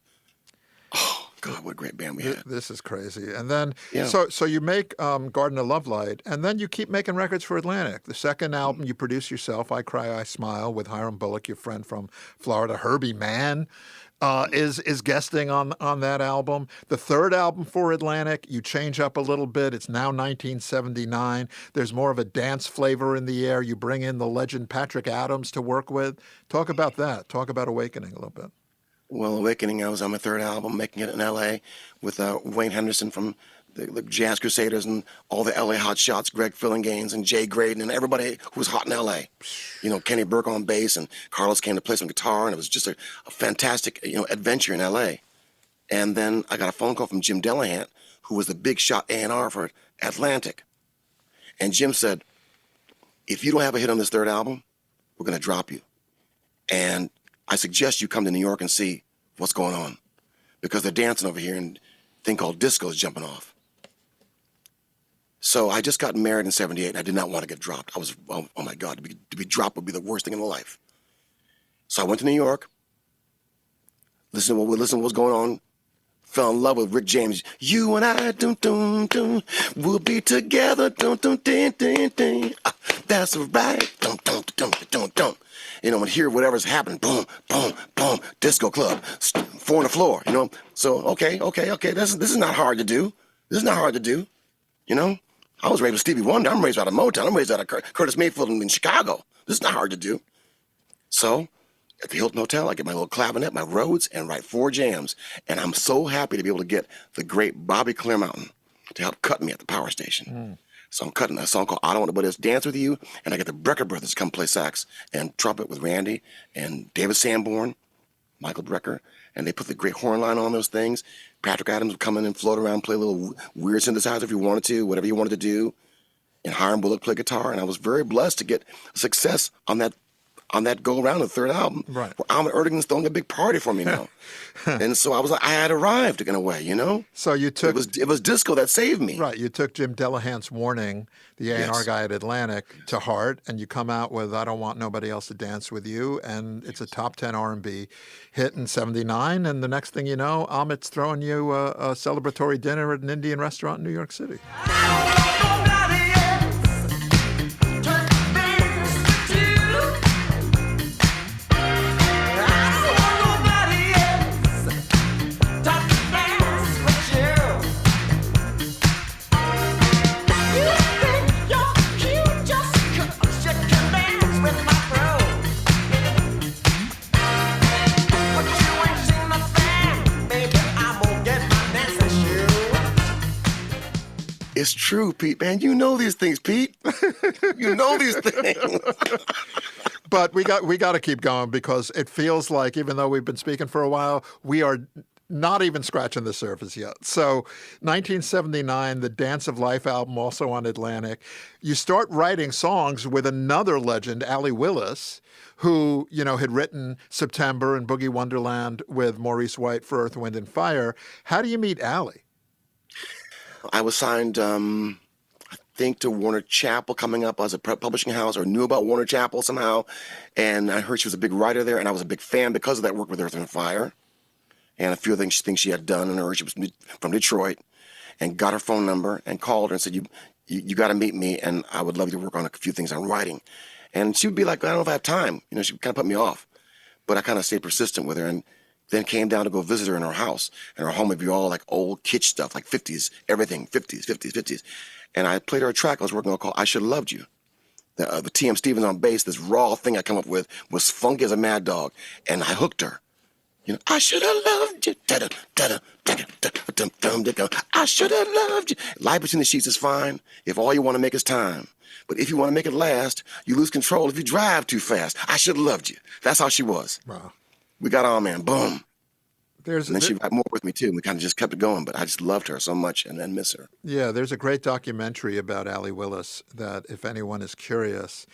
Oh, God, what a great band we had. This is crazy. And then, Yeah. so you make Garden of Love Light, and then you keep making records for Atlantic. The second album you produce yourself, I Cry, I Smile, with Hiram Bullock, your friend from Florida. Herbie Mann is guesting on that album. The third album for Atlantic, you change up a little bit. It's now 1979. There's more of a dance flavor in the air. You bring in the legend Patrick Adams to work with. Talk about that. Talk about Awakening a little bit. Well, Awakening, I was on my third album, making it in L.A. with Wayne Henderson from the Jazz Crusaders and all the L.A. hot shots, Greg Fillinganes and Jay Graydon and everybody who was hot in L.A. You know, Kenny Burke on bass, and Carlos came to play some guitar, and it was just a fantastic, adventure in L.A. And then I got a phone call from Jim Delahant, who was the big shot A&R for Atlantic. And Jim said, if you don't have a hit on this third album, we're going to drop you. And I suggest you come to New York and see what's going on, because they're dancing over here and a thing called disco is jumping off. So I just got married in 78, and I did not want to get dropped. I was, oh my God, to be dropped would be the worst thing in my life. So I went to New York, listened to what's going on, fell in love with Rick James. You and I, dun, dun, dun, we'll be together, dun, dun, dun, dun, dun. That's right, dun, dun, dun, dun, dun. And hear whatever's happening, boom, boom, boom, disco club, 4 on the floor, So, okay, this is not hard to do. This is not hard to do, I was raised with Stevie Wonder. I'm raised out of Motown. I'm raised out of Curtis Mayfield in Chicago. This is not hard to do. So, at the Hilton Hotel, I get my little clavinet, my Rhodes, and write 4 jams. And I'm so happy to be able to get the great Bobby Clearmountain to help cut me at the power station. So I'm cutting a song called I Don't Want Nobody Else to Dance With You, and I get the Brecker brothers to come play sax and trumpet with Randy and David Sanborn, Michael Brecker, and they put the great horn line on those things. Patrick Adams would come in and float around, play a little weird synthesizer if you wanted to, whatever you wanted to do, and Hiram Bullock play guitar. And I was very blessed to get success on that go-around, the third album. Right. Where Ahmet Ertegun's throwing a big party for me now. And so I had arrived in a way, So you took... It was disco that saved me. Right. You took Jim Delahant's warning, the A&R Yes. guy at Atlantic, to heart, and you come out with I Don't Want Nobody Else to Dance With You, and it's a top 10 R&B hit in 79, and the next thing you know, Ahmet's throwing you a celebratory dinner at an Indian restaurant in New York City. It's true, Pete, man. You know these things, Pete. You know these things. But we got to keep going, because it feels like, even though we've been speaking for a while, we are not even scratching the surface yet. So 1979, the Dance of Life album, also on Atlantic. You start writing songs with another legend, Allie Willis, who, had written September and Boogie Wonderland with Maurice White for Earth, Wind and Fire. How do you meet Allie? I was signed, I think, to Warner Chappell coming up as a publishing house, or knew about Warner Chappell somehow. And I heard she was a big writer there, and I was a big fan because of that work with Earth and Fire. And a few things she had done, and her, she was from Detroit, and got her phone number and called her and said, you got to meet me, and I would love you to work on a few things I'm writing. And she would be like, I don't know if I have time. She kind of put me off. But I kind of stayed persistent with her, and then came down to go visit her in her house. And her home would be all like old kitsch stuff, like 50s, everything, 50s. And I played her a track I was working on called I Should Have Loved You. The T.M. Stevens on bass, this raw thing I come up with, was funky as a mad dog. And I hooked her. I should have loved you. I should have loved you. Life Between the Sheets is fine if all you want to make is time. But if you want to make it last, you lose control if you drive too fast. I should have loved you. That's how she was. Wow. We got on, man. Boom. There's And then she wrote more with me too. And we kind of just kept it going, but I just loved her so much and miss her. Yeah, there's a great documentary about Allee Willis that, if anyone is curious,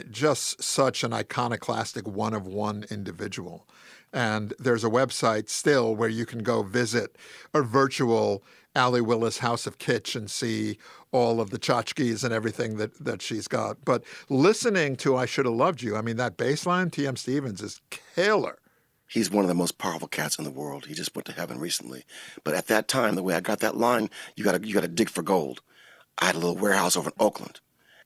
just such an iconoclastic one-of-one individual. And there's a website still where you can go visit a virtual Allee Willis House of Kitsch and see all of the tchotchkes and everything that she's got. But listening to I Should Have Loved You, I mean, that bass line, T.M. Stevens, is killer. He's one of the most powerful cats in the world. He just went to heaven recently. But at that time, the way I got that line, you gotta dig for gold. I had a little warehouse over in Oakland.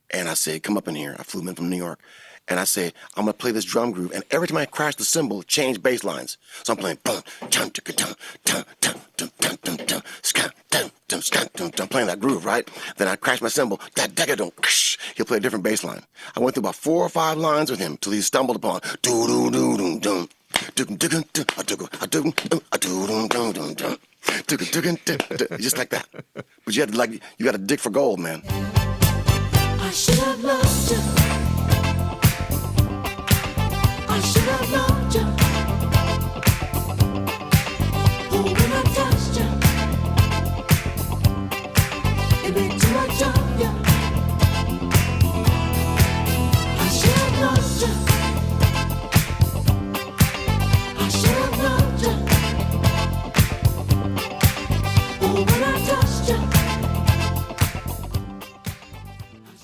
And I say, come up in here. I flew in from New York. And I say, I'm going to play this drum groove. And every time I crash the cymbal, change bass lines. So I'm playing, boom, dum, dum, dum, dum, dum, dum, dum, dum, dum, ska, dum, dum, ska, dum, dum, playing that groove, right? Then I crash my cymbal, he'll play a different bass line. I went through about 4 or 5 lines with him till he stumbled upon, do-do-do-do-dum. Just like that. But you got to dig for gold, man. I should have loved you. I should have loved you. Oh, when I touched you, it made too much of you. I should have loved you. I should have loved you. Oh, when I touched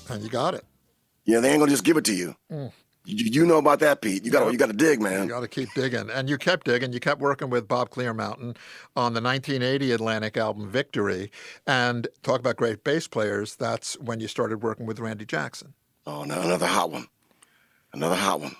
you. And you got it. Yeah, they ain't gonna just give it to you. You know about that, Pete. You got to dig, man. You got to keep digging. And you kept digging. You kept working with Bob Clearmountain on the 1980 Atlantic album Victory. And talk about great bass players, that's when you started working with Randy Jackson. Oh, no, another hot one. Another hot one.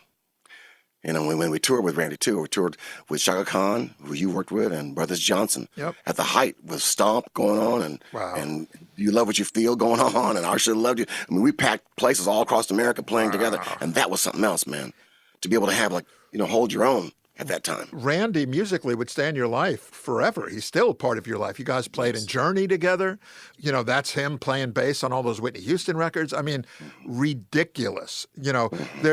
You know, when we toured with Randy, too, we toured with Shaka Khan, who you worked with, and Brothers Johnson. Yep. At the height with Stomp going on, and Wow. and You Love What You Feel going on, and I Should Have Loved You. I mean, we packed places all across America playing together, and that was something else, man. To be able to have, hold your own at that time. Randy musically would stay in your life forever. He's still part of your life. You guys played in Journey together. You know, that's him playing bass on all those Whitney Houston records. I mean, ridiculous. You know,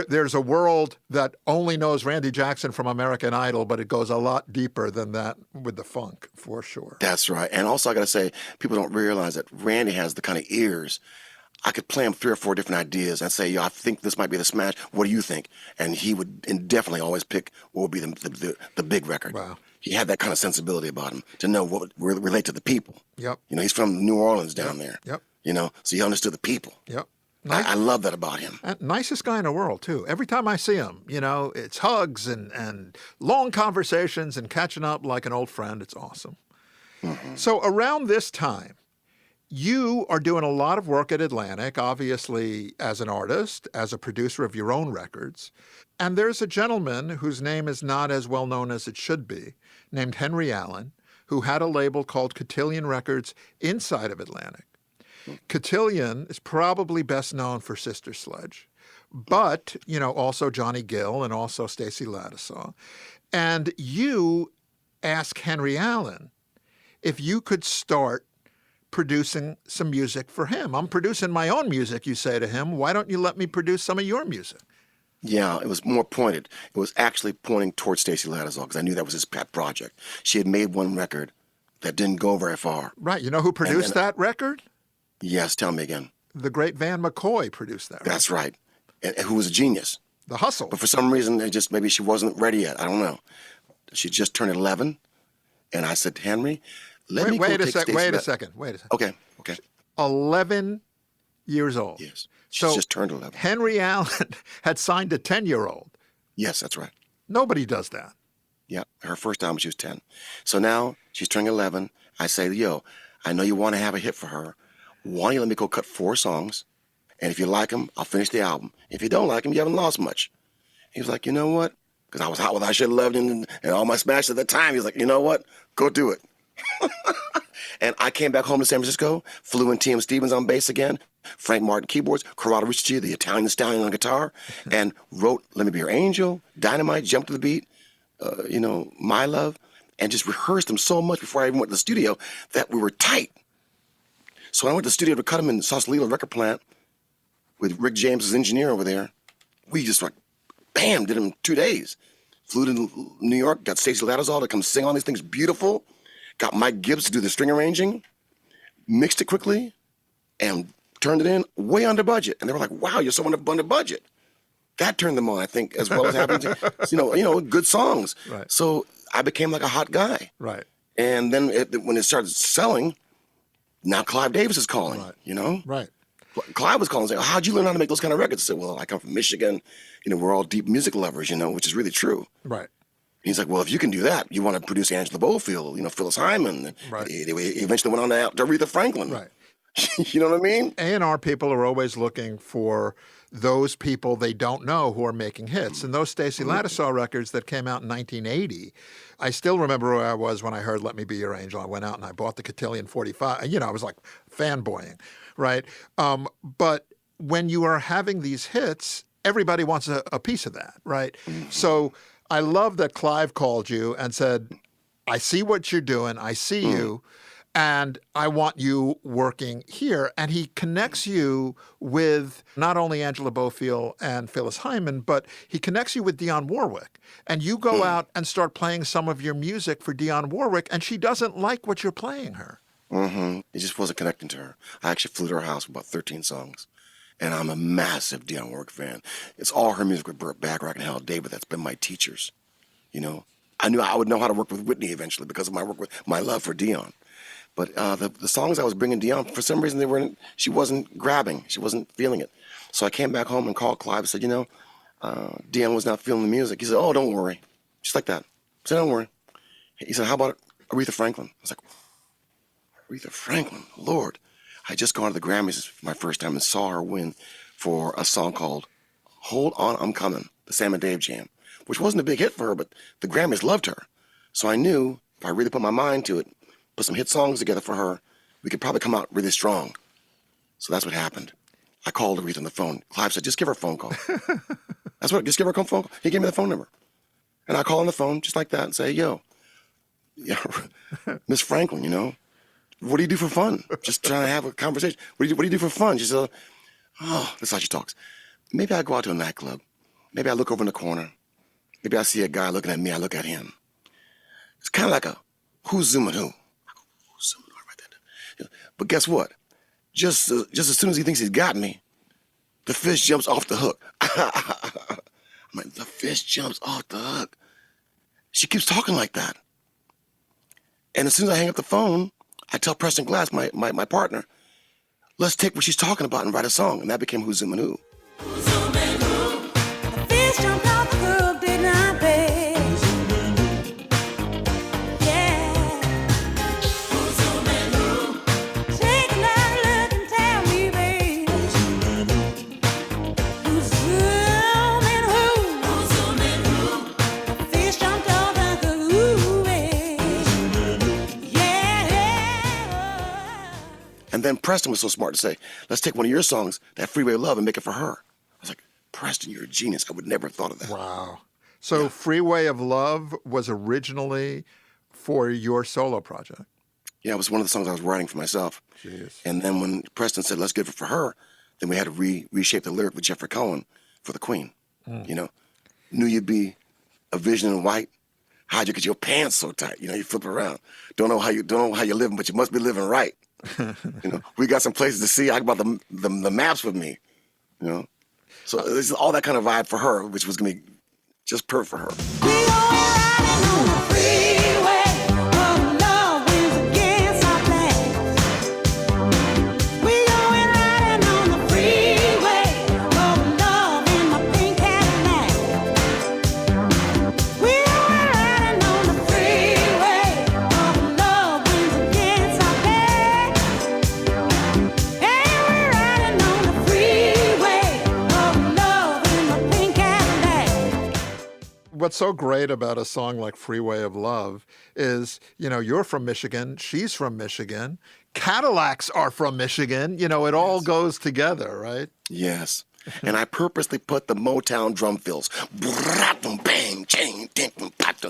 there's a world that only knows Randy Jackson from American Idol, but it goes a lot deeper than that with the funk, for sure. That's right. And also, I got to say, people don't realize that Randy has the kind of ears. I could play him 3 or 4 different ideas and say, I think this might be the smash. What do you think? And he would definitely always pick what would be the big record. Wow. He had that kind of sensibility about him to know what would relate to the people. Yep. You know, he's from New Orleans down there. Yep. You know, so he understood the people. Yep. I love that about him. And nicest guy in the world, too. Every time I see him, you know, it's hugs and long conversations and catching up like an old friend. It's awesome. Mm-hmm. So around this time, you are doing a lot of work at Atlantic, obviously as an artist, as a producer of your own records. And there's a gentleman whose name is not as well known as it should be, named Henry Allen, who had a label called Cotillion Records inside of Atlantic. Cotillion is probably best known for Sister Sledge, but, you know, also Johnny Gill and also Stacey Lattisaw. And you ask Henry Allen if you could start producing some music for him. I'm producing my own music, you say to him. Why don't you let me produce some of your music? Yeah, it was more pointed. It was actually pointing towards Stacey Lattisaw because I knew that was his pet project. She had made one record that didn't go very far. Right. You know who produced that record? Yes, tell me again. The great Van McCoy produced that record. That's right. And who was a genius. The Hustle. But for some reason, maybe she wasn't ready yet. I don't know. She just turned 11. And I said, Henry, wait a second. Okay. 11 years old. Yes. She's just turned 11. Henry Allen had signed a 10-year-old. Yes, that's right. Nobody does that. Yeah, her first album, she was 10. So now she's turning 11. I say, yo, I know you want to have a hit for her. Why don't you let me go cut 4 songs? And if you like them, I'll finish the album. If you don't like them, you haven't lost much. He was like, you know what? Because I was hot with I Should Have Loved Him and all my smashes at the time. He was like, you know what? Go do it. And I came back home to San Francisco, flew in T.M. Stevens on bass again, Frank Martin keyboards, Corrado Ricci, the Italian Stallion on guitar, and wrote Let Me Be Your Angel, Dynamite, Jump to the Beat, My Love, and just rehearsed them so much before I even went to the studio that we were tight. So when I went to the studio to cut them in Sausalito record plant with Rick James' engineer over there, we just bam, did them in 2 days. Flew to New York, got Stacey Lattisaw to come sing on these things, beautiful. Got Mike Gibbs to do the string arranging, mixed it quickly, and turned it in way under budget. And they were like, wow, you're so under budget. That turned them on, I think, as well as having to, good songs. Right. So I became like a hot guy. Right. And then when it started selling, now Clive Davis is calling, Right. Right. Clive was calling saying, how'd you learn how to make those kind of records? I said, well, I come from Michigan. We're all deep music lovers, which is really true. Right. And he's like, well, if you can do that, you want to produce Angela Bofield, Phyllis Hyman. Right. He eventually went on to Aretha Franklin. Right. You know what I mean? A&R people are always looking for those people they don't know who are making hits. And those Stacey Lattisaw records that came out in 1980, I still remember where I was when I heard Let Me Be Your Angel. I went out and I bought the Cotillion 45. I was like fanboying, right? But when you are having these hits, everybody wants a piece of that, right? So I love that Clive called you and said, I see what you're doing. I see you. And I want you working here. And he connects you with not only Angela Bofield and Phyllis Hyman, but he connects you with Dionne Warwick. And you go out and start playing some of your music for Dionne Warwick, and she doesn't like what you're playing her. It just wasn't connecting to her. I actually flew to her house with about 13 songs. And I'm a massive Dionne Warwick fan. It's all her music with Burt Bacharach and Hal David that's been my teachers. I knew I would know how to work with Whitney eventually because of my love for Dionne. But the songs I was bringing Dionne, for some reason, she wasn't grabbing. She wasn't feeling it. So I came back home and called Clive and said, Dionne was not feeling the music. He said, oh, don't worry. Just like that. I said, don't worry. He said, how about Aretha Franklin? I was like, Aretha Franklin, Lord. I had just gone to the Grammys for my first time and saw her win for a song called Hold On, I'm Coming, the Sam and Dave jam, which wasn't a big hit for her, but the Grammys loved her. So I knew if I really put my mind to it, put some hit songs together for her, we could probably come out really strong. So that's what happened. I called Aretha on the phone. Clive said, just give her a phone call. Just give her a phone call. He gave me the phone number. And I call on the phone just like that and say, yo, Miss Franklin, what do you do for fun? Just trying to have a conversation. What do you do for fun? She said, oh, that's how she talks. Maybe I go out to a nightclub. Maybe I look over in the corner. Maybe I see a guy looking at me. I look at him. It's kind of like a who's zooming who. But guess what? Just as soon as he thinks he's got me, the fish jumps off the hook. I'm like, the fish jumps off the hook. She keeps talking like that. And as soon as I hang up the phone, I tell Preston Glass, my partner, let's take what she's talking about and write a song. And that became Who's Zooming Who. The fish jumped off the hook, did not pay. And then Preston was so smart to say, let's take one of your songs, that Freeway of Love, and make it for her. I was like, Preston, you're a genius. I would never have thought of that. Wow. So Freeway of Love was originally for your solo project. Yeah, it was one of the songs I was writing for myself. Jeez. And then when Preston said, let's give it for her, then we had to reshape the lyric with Jeffrey Cohen for the Queen. Knew you'd be a vision in white. How'd you get your pants so tight? You flip around. Don't know how you're living, but you must be living right. We got some places to see. I got the maps with me. So this is all that kind of vibe for her, which was gonna be just perfect for her. We going riding on the freeway, but love wins against our plans. We going riding on the freeway, but love in my pink Cadillac. We going riding on the freeway, but love wins against our plans. And we're riding on the freeway, but love in my pink Cadillac. What's so great about a song like Freeway of Love is, you're from Michigan, she's from Michigan, Cadillacs are from Michigan, it all goes together, right? Yes. And I purposely put the Motown drum fills. Bang, ching, ding, that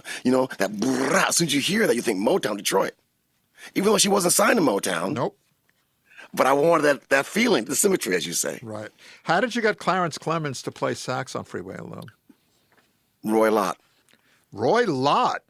as soon as you hear that, you think Motown Detroit. Even though she wasn't signed to Motown. Nope. But I wanted that feeling, the symmetry, as you say. Right. How did you get Clarence Clemens to play sax on Freeway of Love? Roy Lott. Roy Lott.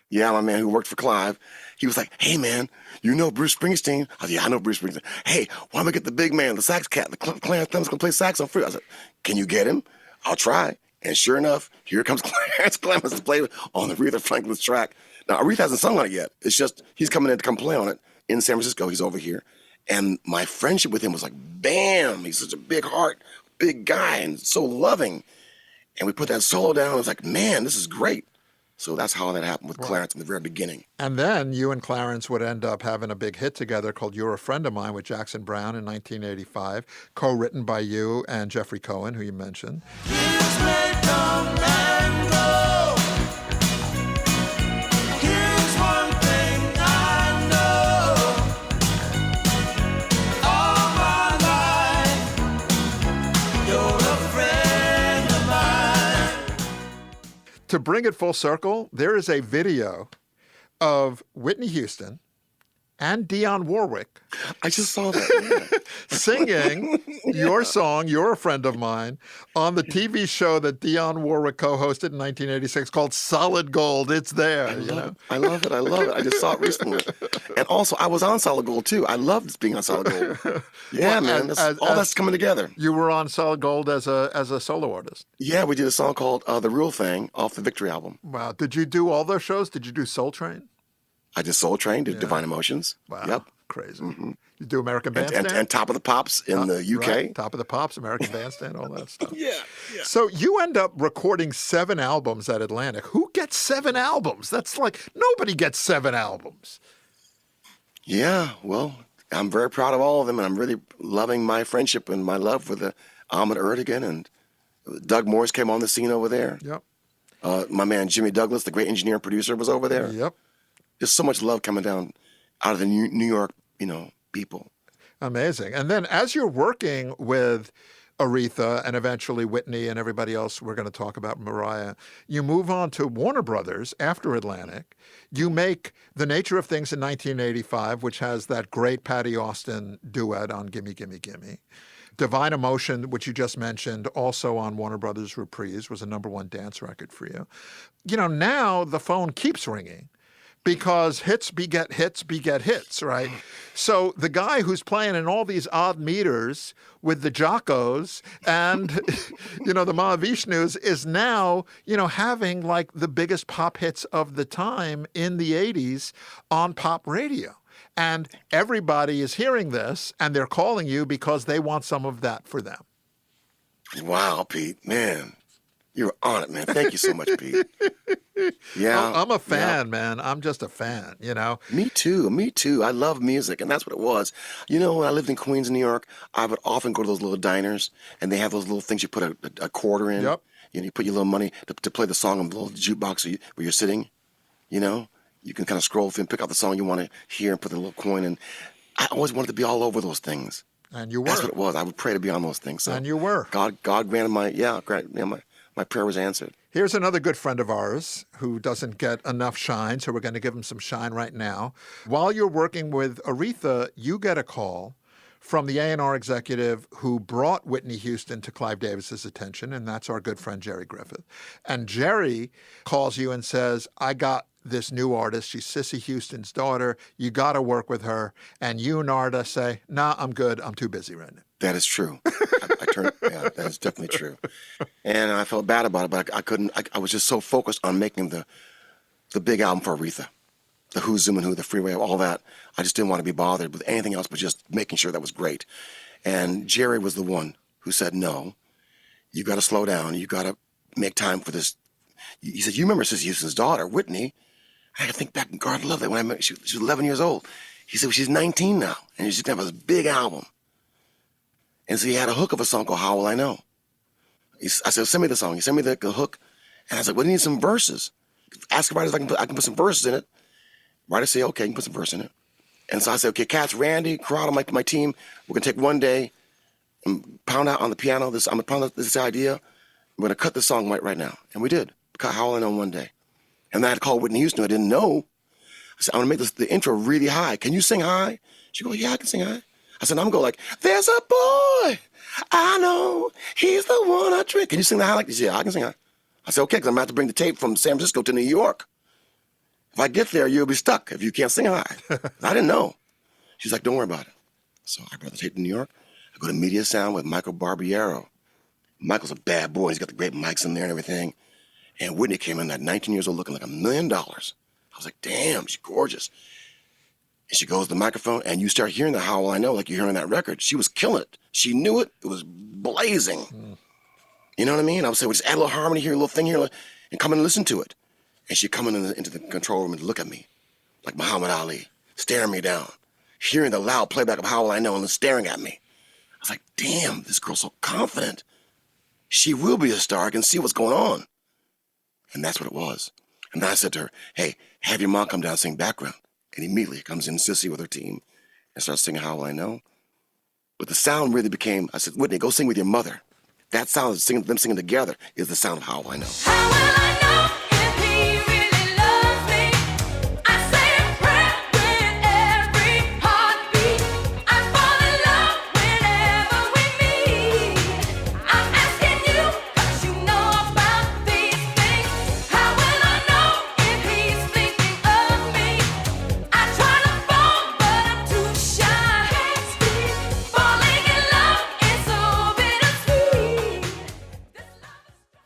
Yeah, my man who worked for Clive. He was like, hey, man, you know Bruce Springsteen? I said, yeah, I know Bruce Springsteen. Hey, why don't we get the big man, the sax cat, the Clarence Clemens going to play sax on free? I said, can you get him? I'll try. And sure enough, here comes Clarence Clemens to play on the Aretha Franklin's track. Now, Aretha hasn't sung on it yet. It's just he's coming in to come play on it in San Francisco. He's over here. And my friendship with him was like, bam, he's such a big heart, big guy, and so loving. And we put that solo down. I was like, man, this is great. So that's how that happened with Clarence in the very beginning. And then you and Clarence would end up having a big hit together called You're a Friend of Mine with Jackson Browne in 1985, co-written by you and Jeffrey Cohen, who you mentioned. Years may come and go. Here's one thing I know. All my life, you're a friend of mine. To bring it full circle, there is a video of Whitney Houston and Dionne Warwick I just saw that. Yeah. singing your song, You're a Friend of Mine, on the TV show that Dionne Warwick co-hosted in 1986 called Solid Gold. It's there. I love it. I just saw it recently. And also, I was on Solid Gold, too. I loved being on Solid Gold. Yeah, man. That's coming together. You were on Solid Gold as a solo artist. Yeah, we did a song called The Real Thing off the Victory album. Wow. Did you do all those shows? Did you do Soul Train? I did Soul Train, did Divine Emotions. Wow. Yep. Crazy. You do American Bandstand? And Top of the Pops in the UK. Right. Top of the Pops, American Bandstand, all that stuff. Yeah. So you end up recording 7 albums at Atlantic. Who gets 7 albums? That's like, nobody gets 7 albums. Yeah, well, I'm very proud of all of them, and I'm really loving my friendship and my love for the Ahmet Ertegun, and Doug Morris came on the scene over there. Yep. My man Jimmy Douglas, the great engineer and producer, was over there. Yep. Just so much love coming down out of the New York, people. Amazing. And then as you're working with Aretha and eventually Whitney and everybody else, we're going to talk about Mariah, you move on to Warner Brothers after Atlantic. You make The Nature of Things in 1985, which has that great Patty Austin duet on Gimme, Gimme, Gimme. Divine Emotion, which you just mentioned, also on Warner Brothers Reprise, was a #1 dance record for you. Now the phone keeps ringing, because hits beget hits, right? So the guy who's playing in all these odd meters with the Jocos and, the Mahavishnus is now, having like the biggest pop hits of the time in the 80s on pop radio. And everybody is hearing this and they're calling you because they want some of that for them. Wow, Pete, man. You're on it, man. Thank you so much, Pete. Yeah. I'm a fan, man. I'm just a fan, Me too. I love music, and that's what it was. When I lived in Queens, New York, I would often go to those little diners, and they have those little things you put a quarter in. Yep. You put your little money to play the song on the little jukebox where you're sitting. You can kind of scroll through and pick out the song you want to hear and put the little coin in. I always wanted to be all over those things. And you were. That's what it was. I would pray to be on those things. So and you were. God granted my prayer was answered. Here's another good friend of ours who doesn't get enough shine, so we're going to give him some shine right now. While you're working with Aretha, you get a call from the A&R executive who brought Whitney Houston to Clive Davis's attention, and that's our good friend Jerry Griffith. And Jerry calls you and says, I got this new artist. She's Cissy Houston's daughter. You got to work with her. And you and Narda say, nah, I'm good. I'm too busy right now. That is true. That is definitely true. And I felt bad about it, but I couldn't. I was just so focused on making the big album for Aretha, the Who, Zoom and Who, the Freeway, all that. I just didn't want to be bothered with anything else but just making sure that was great. And Jerry was the one who said, no, you got to slow down. You got to make time for this. He said, you remember Cissy Houston's daughter, Whitney? I think back in Garden Love that when I met, she was 11 years old. He said, well, she's 19 now, and she's going to have this big album. And so he had a hook of a song called How Will I Know? I said, send me the song. He sent me the hook. And I was like, well, I need some verses. Ask the writers if I can put some verses in it. Writer say, okay, you can put some verse in it. And so I said, okay, Katz, Randy, Corrado, my team, we're going to take one day and pound out on the piano. I'm going to pound out this idea. We're going to cut this song right now. And we did. Cut How Will I Know one day. And then I had to call Whitney Houston. I didn't know. I said, I'm going to make the intro really high. Can you sing high? She goes, yeah, I can sing high. I said, I'm going to go like, there's a boy I know, he's the one I dream. Can you sing the high like this? Yeah, I can sing high. I said, okay, because I'm about to bring the tape from San Francisco to New York. If I get there, you'll be stuck if you can't sing high. I didn't know. She's like, don't worry about it. So I brought the tape to New York. I go to Media Sound with Michael Barbiero. Michael's a bad boy. He's got the great mics in there and everything. And Whitney came in at 19 years old looking like $1 million. I was like, damn, she's gorgeous. And she goes to the microphone, and you start hearing the How Will I Know like you're hearing that record. She was killing it. She knew it. It was blazing. You know what I mean? I would say, well, just add a little harmony here, a little thing here, and come in and listen to it. And she'd come into the control room and look at me like Muhammad Ali, staring me down, hearing the loud playback of How Will I Know and then staring at me. I was like, damn, this girl's so confident. She will be a star. I can see what's going on. And that's what it was. And then I said to her, hey, have your mom come down and sing background. And immediately comes in Sissy with her team and starts singing How Will I Know. But the sound really became, I said, Whitney, go sing with your mother. That sound of them singing together is the sound of How Will I Know. How will I know if he really loves me? I say a prayer with every heartbeat. I fall in love whenever we meet. I'm asking you 'cause you know about these things. How will I know if he's thinking of me? I try to fall, but I'm too shy. Falling in love is so bittersweet.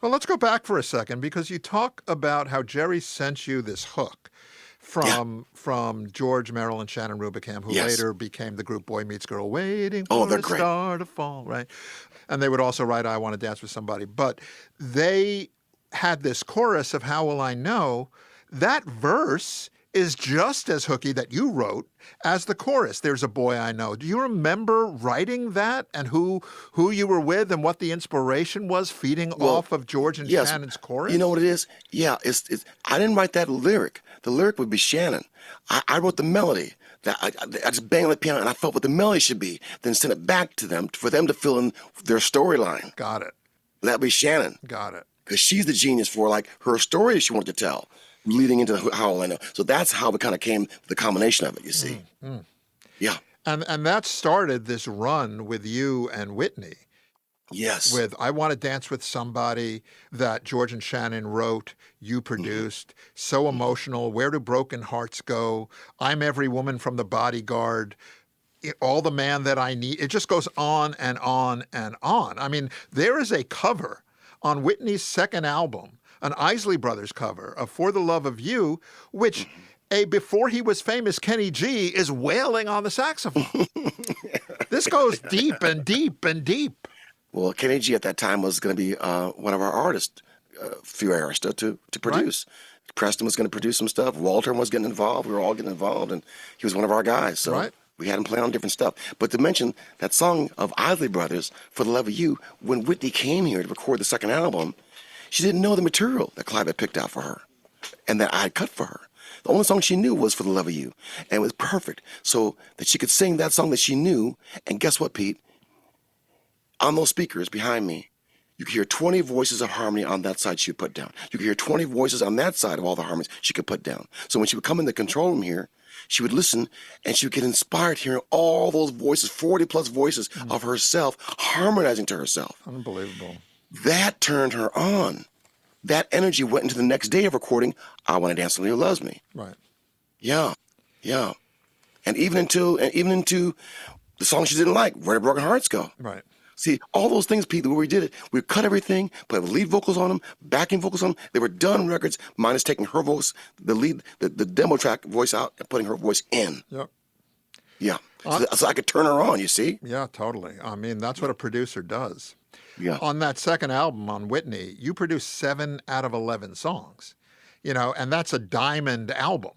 Well, let's go back for a second because you talk about how Jerry sent you this hook from George Merrill and Shannon Rubicam, who Yes. later became the group Boy Meets Girl, waiting Oh, for they're a great. star to fall, right? And they would also write I Want to Dance with Somebody. But they had this chorus of How Will I Know? That verse is just as hooky that you wrote as the chorus. There's a boy I know. Do you remember writing that and who you were with and what the inspiration was feeding off of George and Yes. Shannon's chorus? You know what it is? Yeah, it's I didn't write that lyric. The lyric would be Shannon. I wrote the melody. That I just banged on the piano and I felt what the melody should be, then sent it back to them for them to fill in their storyline. Got it. That'd be Shannon. Got it. Because she's the genius for like her story she wanted to tell, leading into How Will I Know. So that's how it kind of came, the combination of it, you see. Yeah. And that started this run with you and Whitney Yes. with I Want to Dance with Somebody that George and Shannon wrote, you produced, So Emotional, Where Do Broken Hearts Go, I'm Every Woman from the Bodyguard, All the Man That I Need. It just goes on and on and on. I mean, there is a cover on Whitney's second album, an Isley Brothers cover of For the Love of You, which before he was famous Kenny G is wailing on the saxophone. This goes deep and deep and deep. Well, Kenny G at that time was going to be one of our artists, few artists to produce. Preston was going to produce some stuff. Walter was getting involved. We were all getting involved, and he was one of our guys. So Right. we had him play on different stuff. But to mention that song of Isley Brothers, For the Love of You, when Whitney came here to record the second album, she didn't know the material that Clive had picked out for her and that I had cut for her. The only song she knew was For the Love of You, and it was perfect. So that she could sing that song that she knew, and guess what, Pete? On those speakers behind me, you could hear 20 voices of harmony on that side she would put down. You could hear 20 voices on that side of all the harmonies she could put down. So when she would come in the control room here, she would listen and she would get inspired hearing all those voices, 40 plus voices of herself harmonizing to herself. Unbelievable. That turned her on. That energy went into the next day of recording I Want to Dance with Somebody Who Loves Me. Right. Yeah, yeah. And even into the song she didn't like, Where Do Broken Hearts Go? Right. See, all those things, Pete, the way we did it, we cut everything, put lead vocals on them, backing vocals on them. They were done records, minus taking her voice, the demo track voice out and putting her voice in. Yep. Yeah. So I could turn her on, you see? Yeah, totally. I mean, that's what a producer does. Yeah. On that second album on Whitney, you produced 7 out of 11 songs, and that's a diamond album.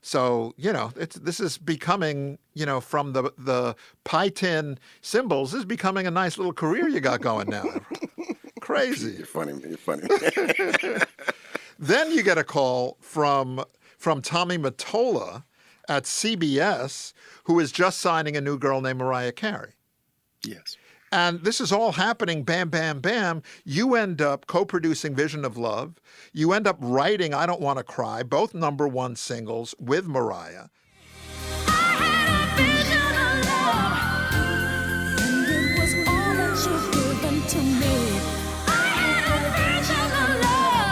So, this is becoming, from the pie tin cymbals, this is becoming a nice little career you got going now. Crazy. You're funny. You're funny. Then you get a call from Tommy Mottola at CBS, who is just signing a new girl named Mariah Carey. Yes. And this is all happening, bam, bam, bam. You end up co-producing Vision of Love. You end up writing I Don't Want to Cry, both #1 singles with Mariah. I had a vision of love, and it was all that you've given to me. I had a vision of love.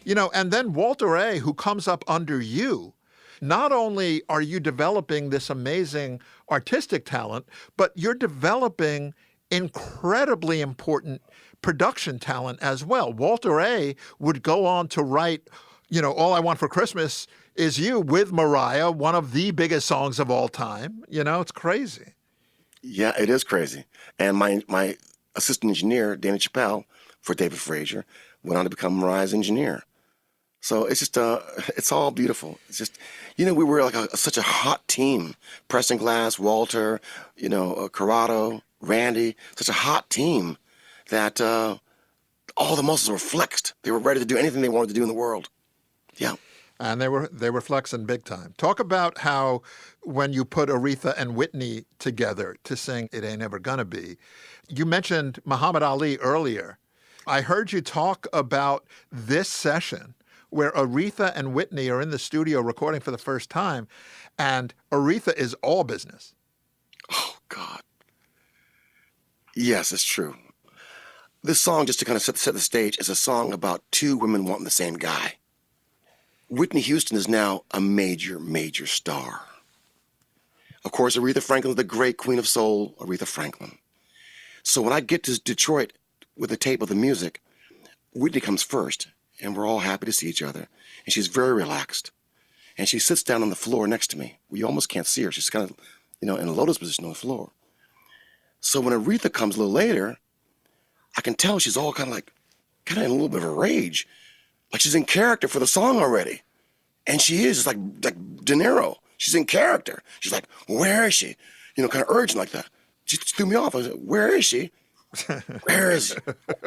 And then Walter A., who comes up under you, not only are you developing this amazing artistic talent, but you're developing incredibly important production talent as well. Walter A. would go on to write, All I Want for Christmas Is You with Mariah, one of the biggest songs of all time. It's crazy. Yeah, it is crazy. And my assistant engineer, Danny Chappelle, for David Frazier, went on to become Mariah's engineer. So it's just, it's all beautiful. It's just, we were like such a hot team. Preston Glass, Walter, Corrado, Randy, such a hot team that all the muscles were flexed. They were ready to do anything they wanted to do in the world. Yeah. And they were flexing big time. Talk about how when you put Aretha and Whitney together to sing It Ain't Never Gonna Be, you mentioned Muhammad Ali earlier. I heard you talk about this session where Aretha and Whitney are in the studio recording for the first time, and Aretha is all business. Oh, God. Yes, it's true. This song, just to kind of set the stage, is a song about two women wanting the same guy. Whitney Houston is now a major, major star. Of course, Aretha Franklin is the great queen of soul, Aretha Franklin. So when I get to Detroit with the tape of the music, Whitney comes first, and we're all happy to see each other. And she's very relaxed. And she sits down on the floor next to me. You almost can't see her. She's kind of, in a lotus position on the floor. So when Aretha comes a little later, I can tell she's all kind of in a little bit of a rage. Like she's in character for the song already. And she is, it's like De Niro. She's in character. She's like, where is she? Kind of urgent like that. She threw me off. I was like, where is she? Where is she?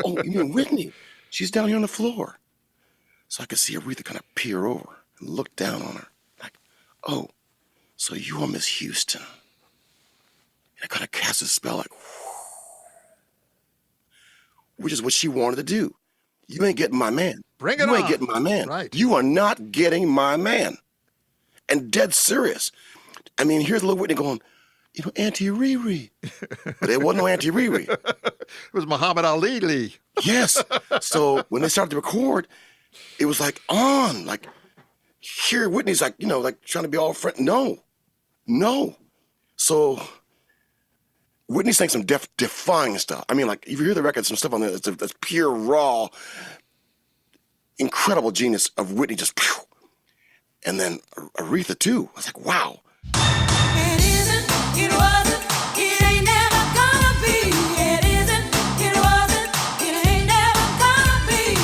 Oh, you mean Whitney? She's down here on the floor. So I could see Aretha kind of peer over and look down on her. Like, oh, so you are Miss Houston. And I kind of cast a spell like, which is what she wanted to do. You ain't getting my man. Bring it You on. ain't getting my man. Right. You are not getting my man. And dead serious. I mean, here's little Whitney going, Auntie Riri. But there wasn't no Auntie Riri. It was Muhammad Ali Lee. Yes. So when they started to record, it was like on. Like, here Whitney's like, trying to be all friend. No. So Whitney's saying some defying stuff. I mean, like, if you hear the record, some stuff on there that's pure, raw, incredible genius of Whitney just, pew. And then Aretha, too. I was like, wow. It isn't, it wasn't, it ain't never gonna be. It isn't, it wasn't, it ain't never gonna be.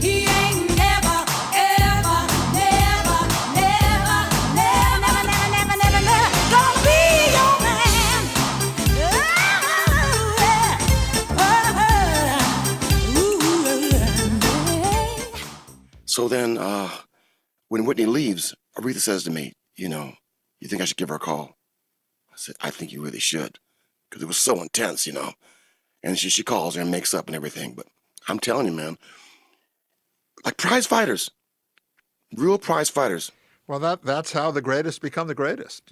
He ain't never, ever, never, never, never, never, never, never, never gonna be your man. So then, when Whitney leaves, Aretha says to me, you think I should give her a call? I said, I think you really should, because it was so intense, And she calls her and makes up and everything. But I'm telling you, man, like prize fighters, real prize fighters. Well, that's how the greatest become the greatest,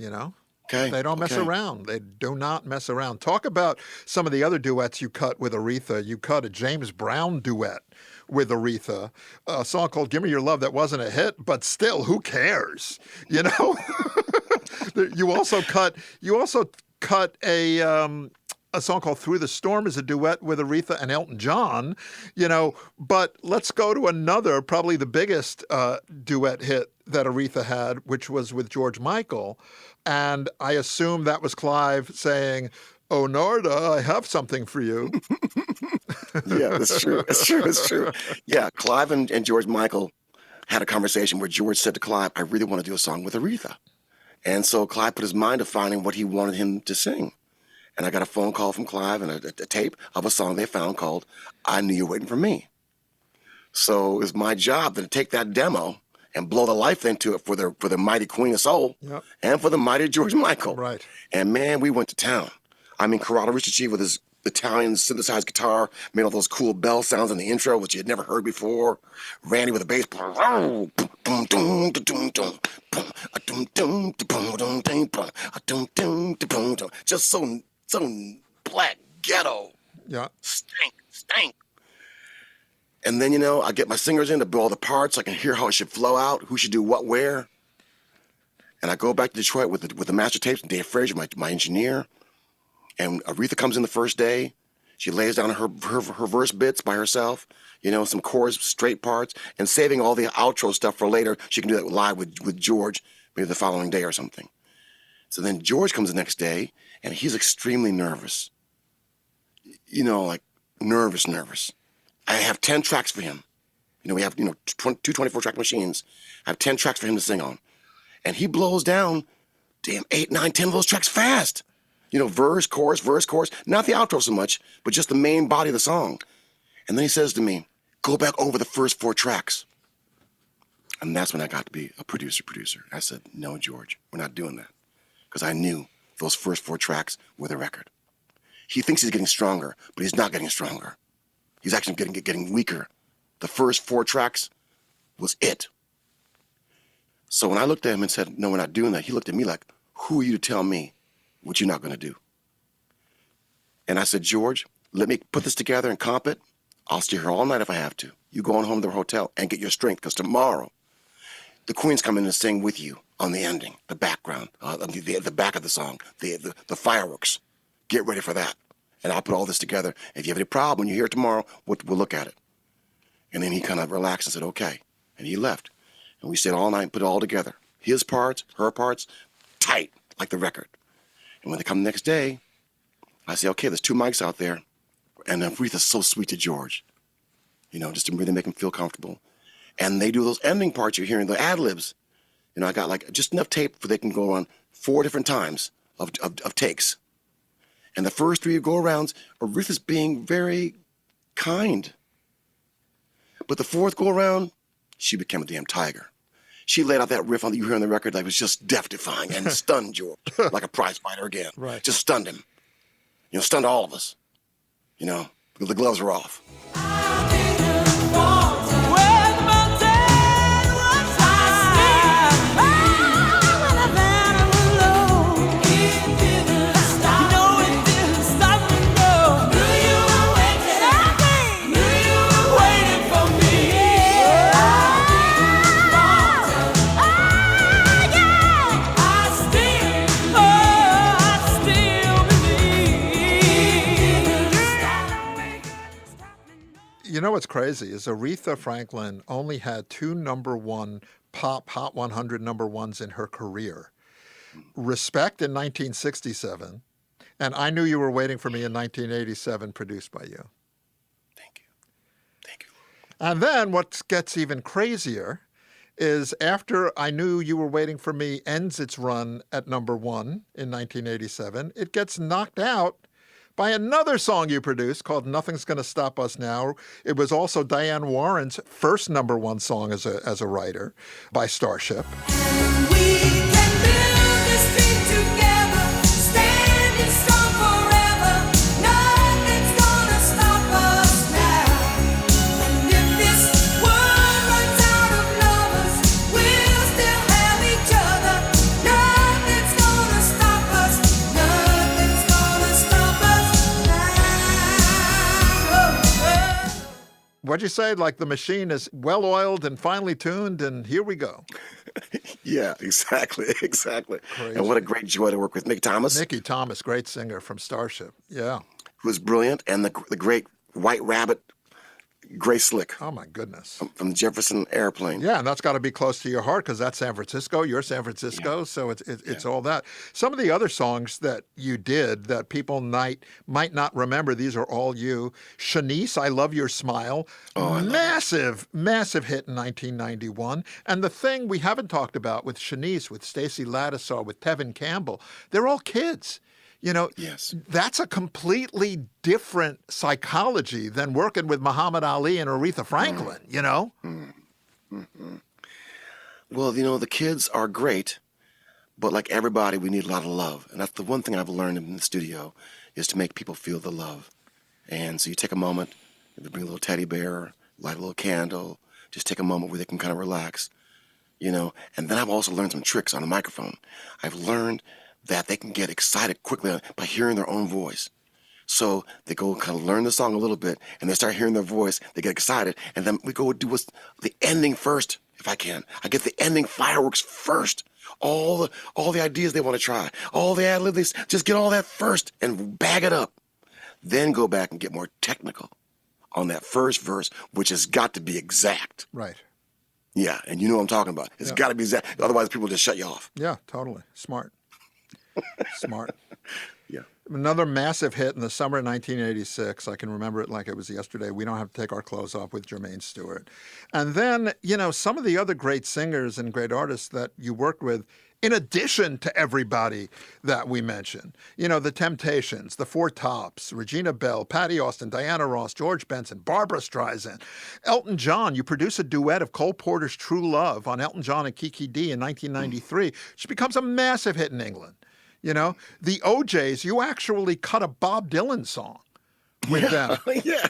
Okay. They don't mess around. They do not mess around. Talk about some of the other duets you cut with Aretha. You cut a James Brown duet with Aretha, a song called Give Me Your Love that wasn't a hit, but still, who cares? You also cut a song called Through the Storm as a duet with Aretha and Elton John, but let's go to another, probably the biggest duet hit that Aretha had, which was with George Michael. And I assume that was Clive saying, "Oh, Narda, I have something for you." Yeah, that's true. It's true. Yeah, Clive and George Michael had a conversation where George said to Clive, I really want to do a song with Aretha. And so Clive put his mind to finding what he wanted him to sing. And I got a phone call from Clive and a tape of a song they found called I Knew You Were Waiting for Me. So it was my job to take that demo and blow the life into it for the mighty Queen of Soul. Yep. And for the mighty George Michael. Right. And man, we went to town. I mean, Corrado Richie with his Italian synthesized guitar made all those cool bell sounds in the intro, which you had never heard before. Randy with a bass. Just so black ghetto. Yeah. Stank. And then, I get my singers in to build all the parts. I can hear how it should flow out, who should do what where. And I go back to Detroit with the master tapes, and Dave Frazier, my engineer. And Aretha comes in the first day. She lays down her verse bits by herself, some chorus, straight parts, and saving all the outro stuff for later. She can do that live with George, maybe the following day or something. So then George comes the next day, and he's extremely nervous. Like nervous. I have 10 tracks for him. We have, two 24-track machines. I have 10 tracks for him to sing on. And he blows down, 8, 9, 10 of those tracks fast. Verse, chorus, not the outro so much, but just the main body of the song. And then he says to me, go back over the first 4 tracks. And that's when I got to be a producer. I said, no, George, we're not doing that. Because I knew those first 4 tracks were the record. He thinks he's getting stronger, but he's not getting stronger. He's actually getting weaker. The first 4 tracks was it. So when I looked at him and said, no, we're not doing that, he looked at me like, who are you to tell me what you're not going to do? And I said, George, let me put this together and comp it. I'll stay here all night if I have to. You go on home to the hotel and get your strength, because tomorrow the Queen's coming to sing with you on the ending, the background, the back of the song, the fireworks. Get ready for that. And I'll put all this together. If you have any problem, when you're here tomorrow, we'll look at it. And then he kind of relaxed and said, okay. And he left. And we stayed all night and put it all together. His parts, her parts, tight, like the record. And when they come the next day, I say, okay, there's 2 mics out there. And Aretha's so sweet to George, just to really make him feel comfortable. And they do those ending parts you're hearing, the ad-libs. I got like just enough tape where they can go on 4 different times of takes. And the first 3 go-arounds, Aretha's being very kind. But the 4th go-around, she became a damn tiger. She laid out that riff on that you hear on the record that was just death-defying and stunned George like a prize fighter again. Right. Just stunned him. Stunned all of us. Because the gloves were off. What's crazy is Aretha Franklin only had 2 number 1 pop Hot 100 number 1s in her career. Respect in 1967, and I Knew You Were Waiting for Me in 1987, produced by you. Thank you. And then what gets even crazier is after I Knew You Were Waiting for Me ends its run at number 1 in 1987, it gets knocked out by another song you produced called Nothing's Gonna Stop Us Now. It was also Diane Warren's first number 1 song as a writer by Starship. We can build this thing together, standing strong forever. Nothing's gonna stop us now. And if this world runs out of lovers, we'll still have each other. Nothing's gonna stop us. Nothing's gonna stop us now. What'd you say? Like the machine is well-oiled and finely tuned, and here we go. Yeah, exactly. Crazy. And what a great joy to work with Mickey Thomas. Mickey Thomas, great singer from Starship. Yeah. Who was brilliant, and the great White Rabbit, Grace Slick Oh, my goodness. from the Jefferson Airplane. Yeah, and that's got to be close to your heart because that's San Francisco. You're San Francisco, so it's all that. Some of the other songs that you did that people might not remember, these are all you. Shanice, I Love Your Smile, massive hit in 1991. And the thing we haven't talked about with Shanice, with Stacey Lattisaw, with Tevin Campbell, they're all kids. Yes. That's a completely different psychology than working with Muhammad Ali and Aretha Franklin, Well, the kids are great, but like everybody, we need a lot of love. And that's the one thing I've learned in the studio is to make people feel the love. And so you take a moment, you bring a little teddy bear, light a little candle, just take a moment where they can kind of relax, And then I've also learned some tricks on the microphone. I've learned that they can get excited quickly by hearing their own voice. So they go kind of learn the song a little bit, and they start hearing their voice. They get excited, and then we go do the ending first, if I can. I get the ending fireworks first. All the ideas they want to try, all the ad-libs, just get all that first and bag it up. Then go back and get more technical on that first verse, which has got to be exact. Right. Yeah, and you know what I'm talking about. It's got to be exact. Otherwise, people just shut you off. Yeah, totally. Smart. Smart. Yeah. Another massive hit in the summer of 1986. I can remember it like it was yesterday. We Don't Have to Take Our Clothes Off with Jermaine Stewart. And then, some of the other great singers and great artists that you worked with, in addition to everybody that we mentioned. The Temptations, the Four Tops, Regina Belle, Patty Austin, Diana Ross, George Benson, Barbra Streisand, Elton John. You produce a duet of Cole Porter's True Love on Elton John and Kiki Dee in 1993, which becomes a massive hit in England. The OJs, you actually cut a Bob Dylan song with them,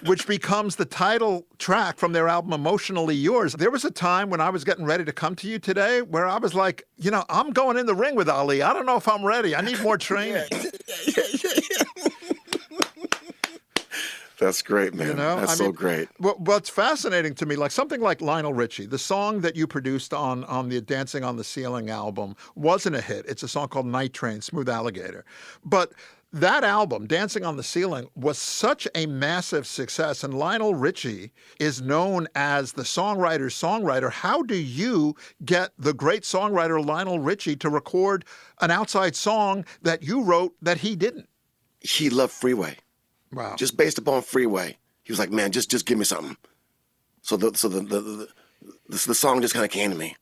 which becomes the title track from their album Emotionally Yours. There was a time when I was getting ready to come to you today where I was like, I'm going in the ring with Ali. I don't know if I'm ready. I need more training. That's great, man. That's so great. What's fascinating to me, like something like Lionel Richie, the song that you produced on the Dancing on the Ceiling album wasn't a hit. It's a song called Night Train, Smooth Alligator. But that album, Dancing on the Ceiling, was such a massive success, and Lionel Richie is known as the songwriter's songwriter. How do you get the great songwriter Lionel Richie to record an outside song that you wrote that he didn't? He loved Freeway. Wow. Just based upon Freeway. He was like, man, just give me something. So the song just kind of came to me.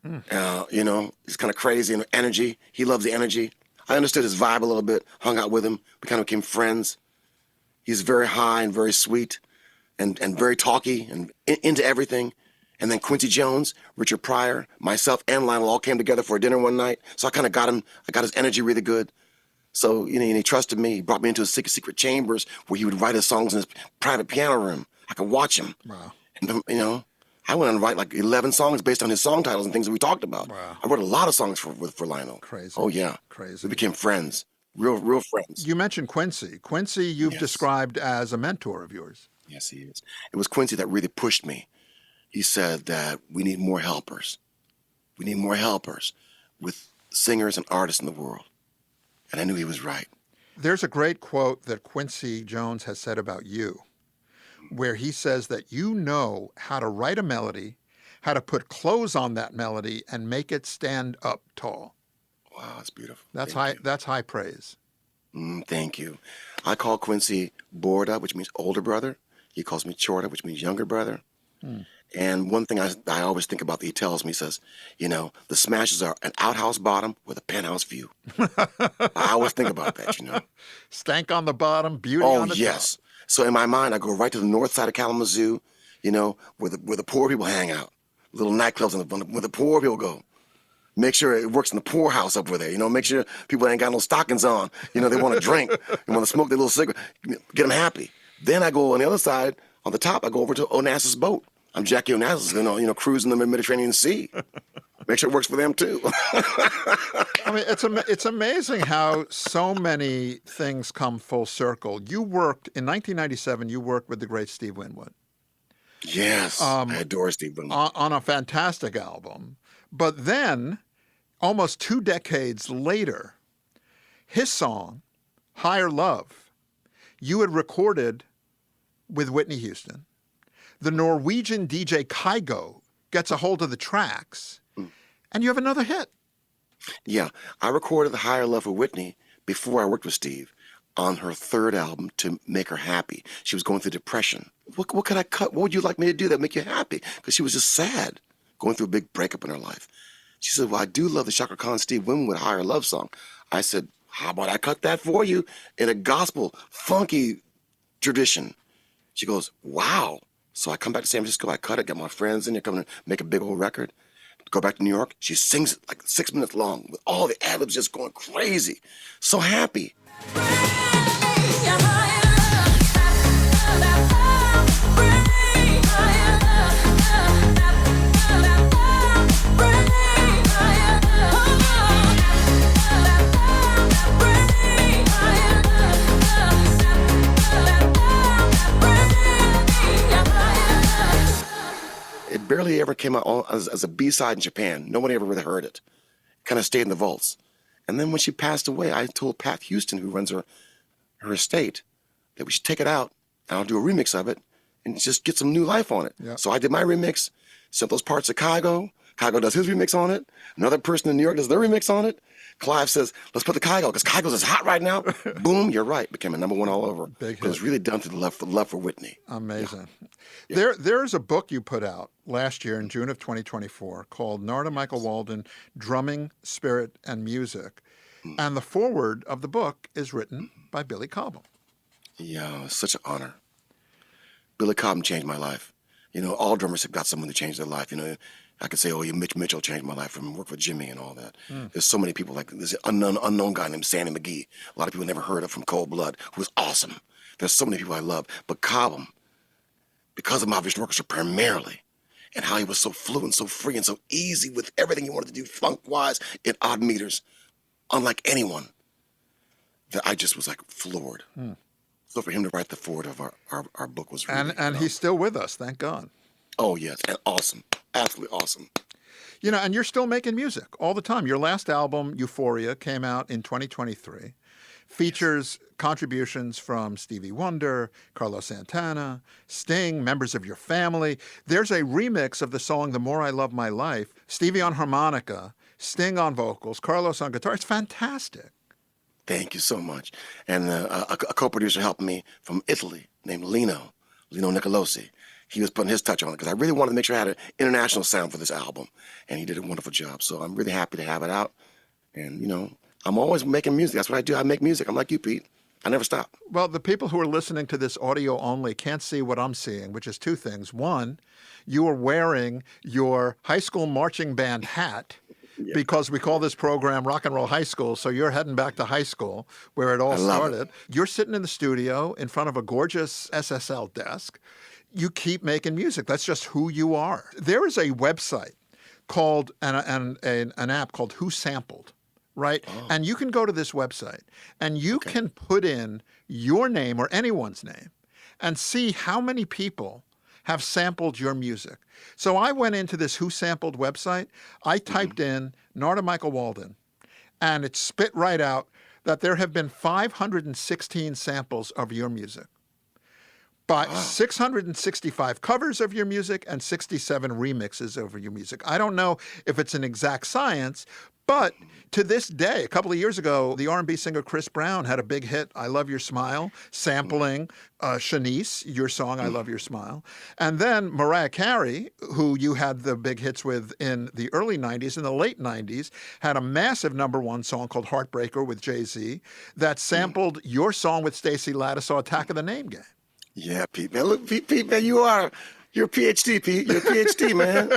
He's kind of crazy and energy. He loves the energy. I understood his vibe a little bit, hung out with him. We kind of became friends. He's very high and very sweet and very talky and into everything. And then Quincy Jones, Richard Pryor, myself, and Lionel all came together for a dinner one night. So I kind of got him. I got his energy really good. So, and he trusted me. He brought me into his secret chambers where he would write his songs in his private piano room. I could watch him. Wow. And, I went on to write like 11 songs based on his song titles and things that we talked about. Wow. I wrote a lot of songs for Lionel. Crazy. Oh, yeah. Crazy. We became friends. Real friends. You mentioned Quincy. Quincy, you've described as a mentor of yours. Yes, he is. It was Quincy that really pushed me. He said that we need more helpers. We need more helpers with singers and artists in the world. And I knew he was right. There's a great quote that Quincy Jones has said about you, where he says that you know how to write a melody, how to put clothes on that melody, and make it stand up tall. Wow, that's beautiful. That's high praise. Thank you. I call Quincy Borda, which means older brother. He calls me Chorda, which means younger brother. And one thing I always think about that he tells me, he says, the Smashes are an outhouse bottom with a penthouse view. I always think about that, Stank on the bottom, beauty on the top. Oh, yes. So in my mind, I go right to the north side of Kalamazoo, where the poor people hang out. Little nightclubs where the poor people go. Make sure it works in the poorhouse up over there. Make sure people ain't got no stockings on. They want to drink. They want to smoke their little cigarette. Get them happy. Then I go on the other side, on the top, I go over to Onassis boat. I'm Jackie Onassis, cruising the Mediterranean Sea. Make sure it works for them, too. I mean, it's amazing how so many things come full circle. You worked, in 1997, you worked with the great Steve Winwood. Yes, I adore Steve Winwood. On a fantastic album. But then, almost 2 decades later, his song, Higher Love, you had recorded with Whitney Houston. The Norwegian DJ Kygo gets a hold of the tracks, and you have another hit. Yeah, I recorded the Higher Love with Whitney before I worked with Steve on her third album to make her happy. She was going through depression. What could I cut? What would you like me to do that make you happy? Because she was just sad, going through a big breakup in her life. She said, well, I do love the Chaka Khan Steve Winwood Higher Love song. I said, how about I cut that for you in a gospel, funky tradition? She goes, wow. So I come back to San Francisco, I cut it, get my friends in there, come and make a big old record. Go back to New York, she sings it like 6 minutes long with all the ad-libs just going crazy. So happy. barely ever came out as a B-side in Japan. Nobody ever really heard it. Kind of stayed in the vaults. And then when she passed away, I told Pat Houston, who runs her estate, that we should take it out, and I'll do a remix of it, and just get some new life on it. Yeah. So I did my remix, sent those parts to Kygo. Kygo does his remix on it. Another person in New York does their remix on it. Clive says, let's put the Kygo, because Kygo's is hot right now. Boom, you're right. Became a #1 all over. Big It was hit. really done through the love for Whitney. Amazing. There's a book you put out last year in June of 2024 called Narada Michael Walden, Drumming, Spirit, and Music. And the foreword of the book is written by Billy Cobham. Yeah, it's such an honor. Billy Cobham changed my life. All drummers have got someone to change their life. I could say, Mitch Mitchell changed my life from work for Jimmy and all that. There's so many people, like this unknown guy named Sandy McGee. A lot of people never heard of from Cold Blood, who was awesome. There's so many people I love. But Cobham, because of my Vision Orchestra primarily, and how he was so fluent, so free, and so easy with everything he wanted to do, funk-wise, in odd meters, unlike anyone, that I just was like floored. So for him to write the foreword of our book was really... And he's still with us, thank God. Oh, yes, and awesome. Absolutely awesome. And you're still making music all the time. Your last album, Euphoria, came out in 2023. Features contributions from Stevie Wonder, Carlos Santana, Sting, members of your family. There's a remix of the song The More I Love My Life, Stevie on harmonica, Sting on vocals, Carlos on guitar. It's fantastic. Thank you so much. And a co-producer helped me from Italy named Lino Nicolosi. He was putting his touch on it because I really wanted to make sure I had an international sound for this album. And he did a wonderful job. So I'm really happy to have it out. And, I'm always making music. That's what I do. I make music. I'm like you, Pete. I never stop. Well, the people who are listening to this audio only can't see what I'm seeing, which is two things. One, you are wearing your high school marching band hat because we call this program Rock and Roll High School. So you're heading back to high school where it all started. You're sitting in the studio in front of a gorgeous SSL desk. You keep making music. That's just who you are. There is a website called, an app called Who Sampled, right? Oh. And you can go to this website and you can put in your name or anyone's name and see how many people have sampled your music. So I went into this Who Sampled website. I typed in Narada Michael Walden, and it spit right out that there have been 516 samples of your music. But 665 covers of your music and 67 remixes of your music. I don't know if it's an exact science, but to this day, a couple of years ago, the R&B singer Chris Brown had a big hit, I Love Your Smile, sampling Shanice, your song, I Love Your Smile. And then Mariah Carey, who you had the big hits with in the early 90s, in the late 90s, had a massive #1 song called Heartbreaker with Jay-Z that sampled your song with Stacey Lattisaw, Attack of the Name Game. Yeah, Pete, man. Look, Pete, man, you're a PhD, Pete. You're a PhD, man.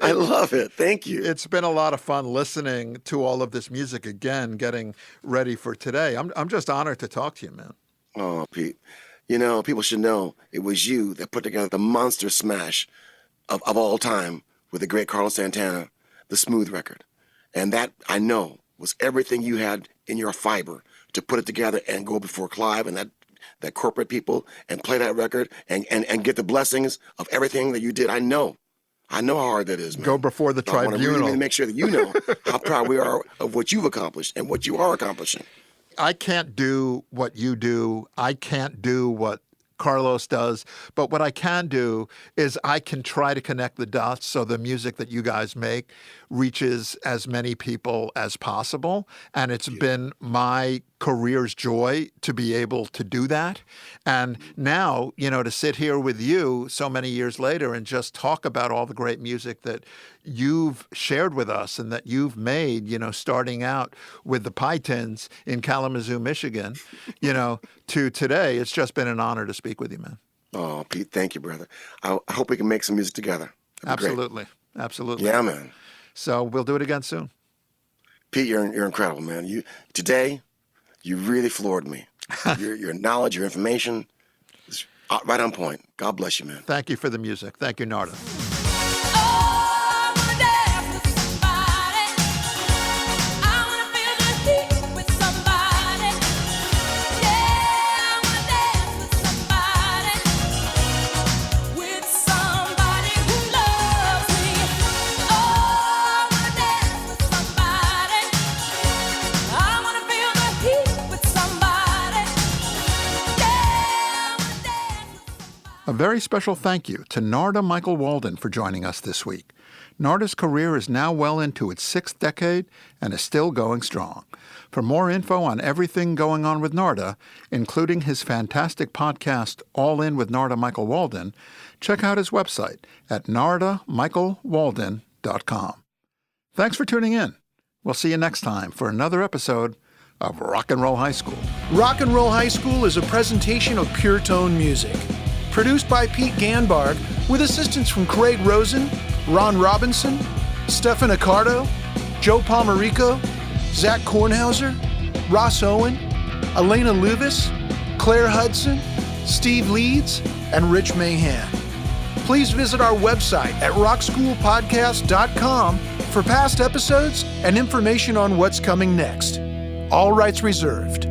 I love it. Thank you. It's been a lot of fun listening to all of this music again, getting ready for today. I'm just honored to talk to you, man. Oh, Pete. People should know it was you that put together the monster smash of all time with the great Carlos Santana, the Smooth record. And that, I know, was everything you had in your fiber to put it together and go before Clive and that corporate people and play that record and get the blessings of everything that you did. I know how hard that is, man. Go before the tribunal. I want to really make sure that you know how proud we are of what you've accomplished and what you are accomplishing. I can't do what you do. I can't do what Carlos does. But what I can do is I can try to connect the dots so the music that you guys make reaches as many people as possible. And it's been my career's joy to be able to do that. And now, to sit here with you so many years later and just talk about all the great music that you've shared with us and that you've made, starting out with the Pie Tins in Kalamazoo, Michigan, to today, it's just been an honor to speak with you, man. Oh, Pete, thank you, brother. I hope we can make some music together. Absolutely. Great. Absolutely. Yeah, man. So we'll do it again soon. Pete, you're incredible, man. Today, you really floored me. Your knowledge, your information is right on point. God bless you, man. Thank you for the music. Thank you, Narada. With A very special thank you to Narda Michael Walden for joining us this week. Narda's career is now well into its 6th decade and is still going strong. For more info on everything going on with Narda, including his fantastic podcast, All In with Narda Michael Walden, check out his website at nardamichaelwalden.com. Thanks for tuning in. We'll see you next time for another episode of Rock and Roll High School. Rock and Roll High School is a presentation of Pure Tone Music. Produced by Pete Ganbarg, with assistance from Craig Rosen, Ron Robinson, Stefan Accardo, Joe Palmerico, Zach Kornhauser, Ross Owen, Elena Luvis, Claire Hudson, Steve Leeds, and Rich Mahan. Please visit our website at rockschoolpodcast.com for past episodes and information on what's coming next. All rights reserved.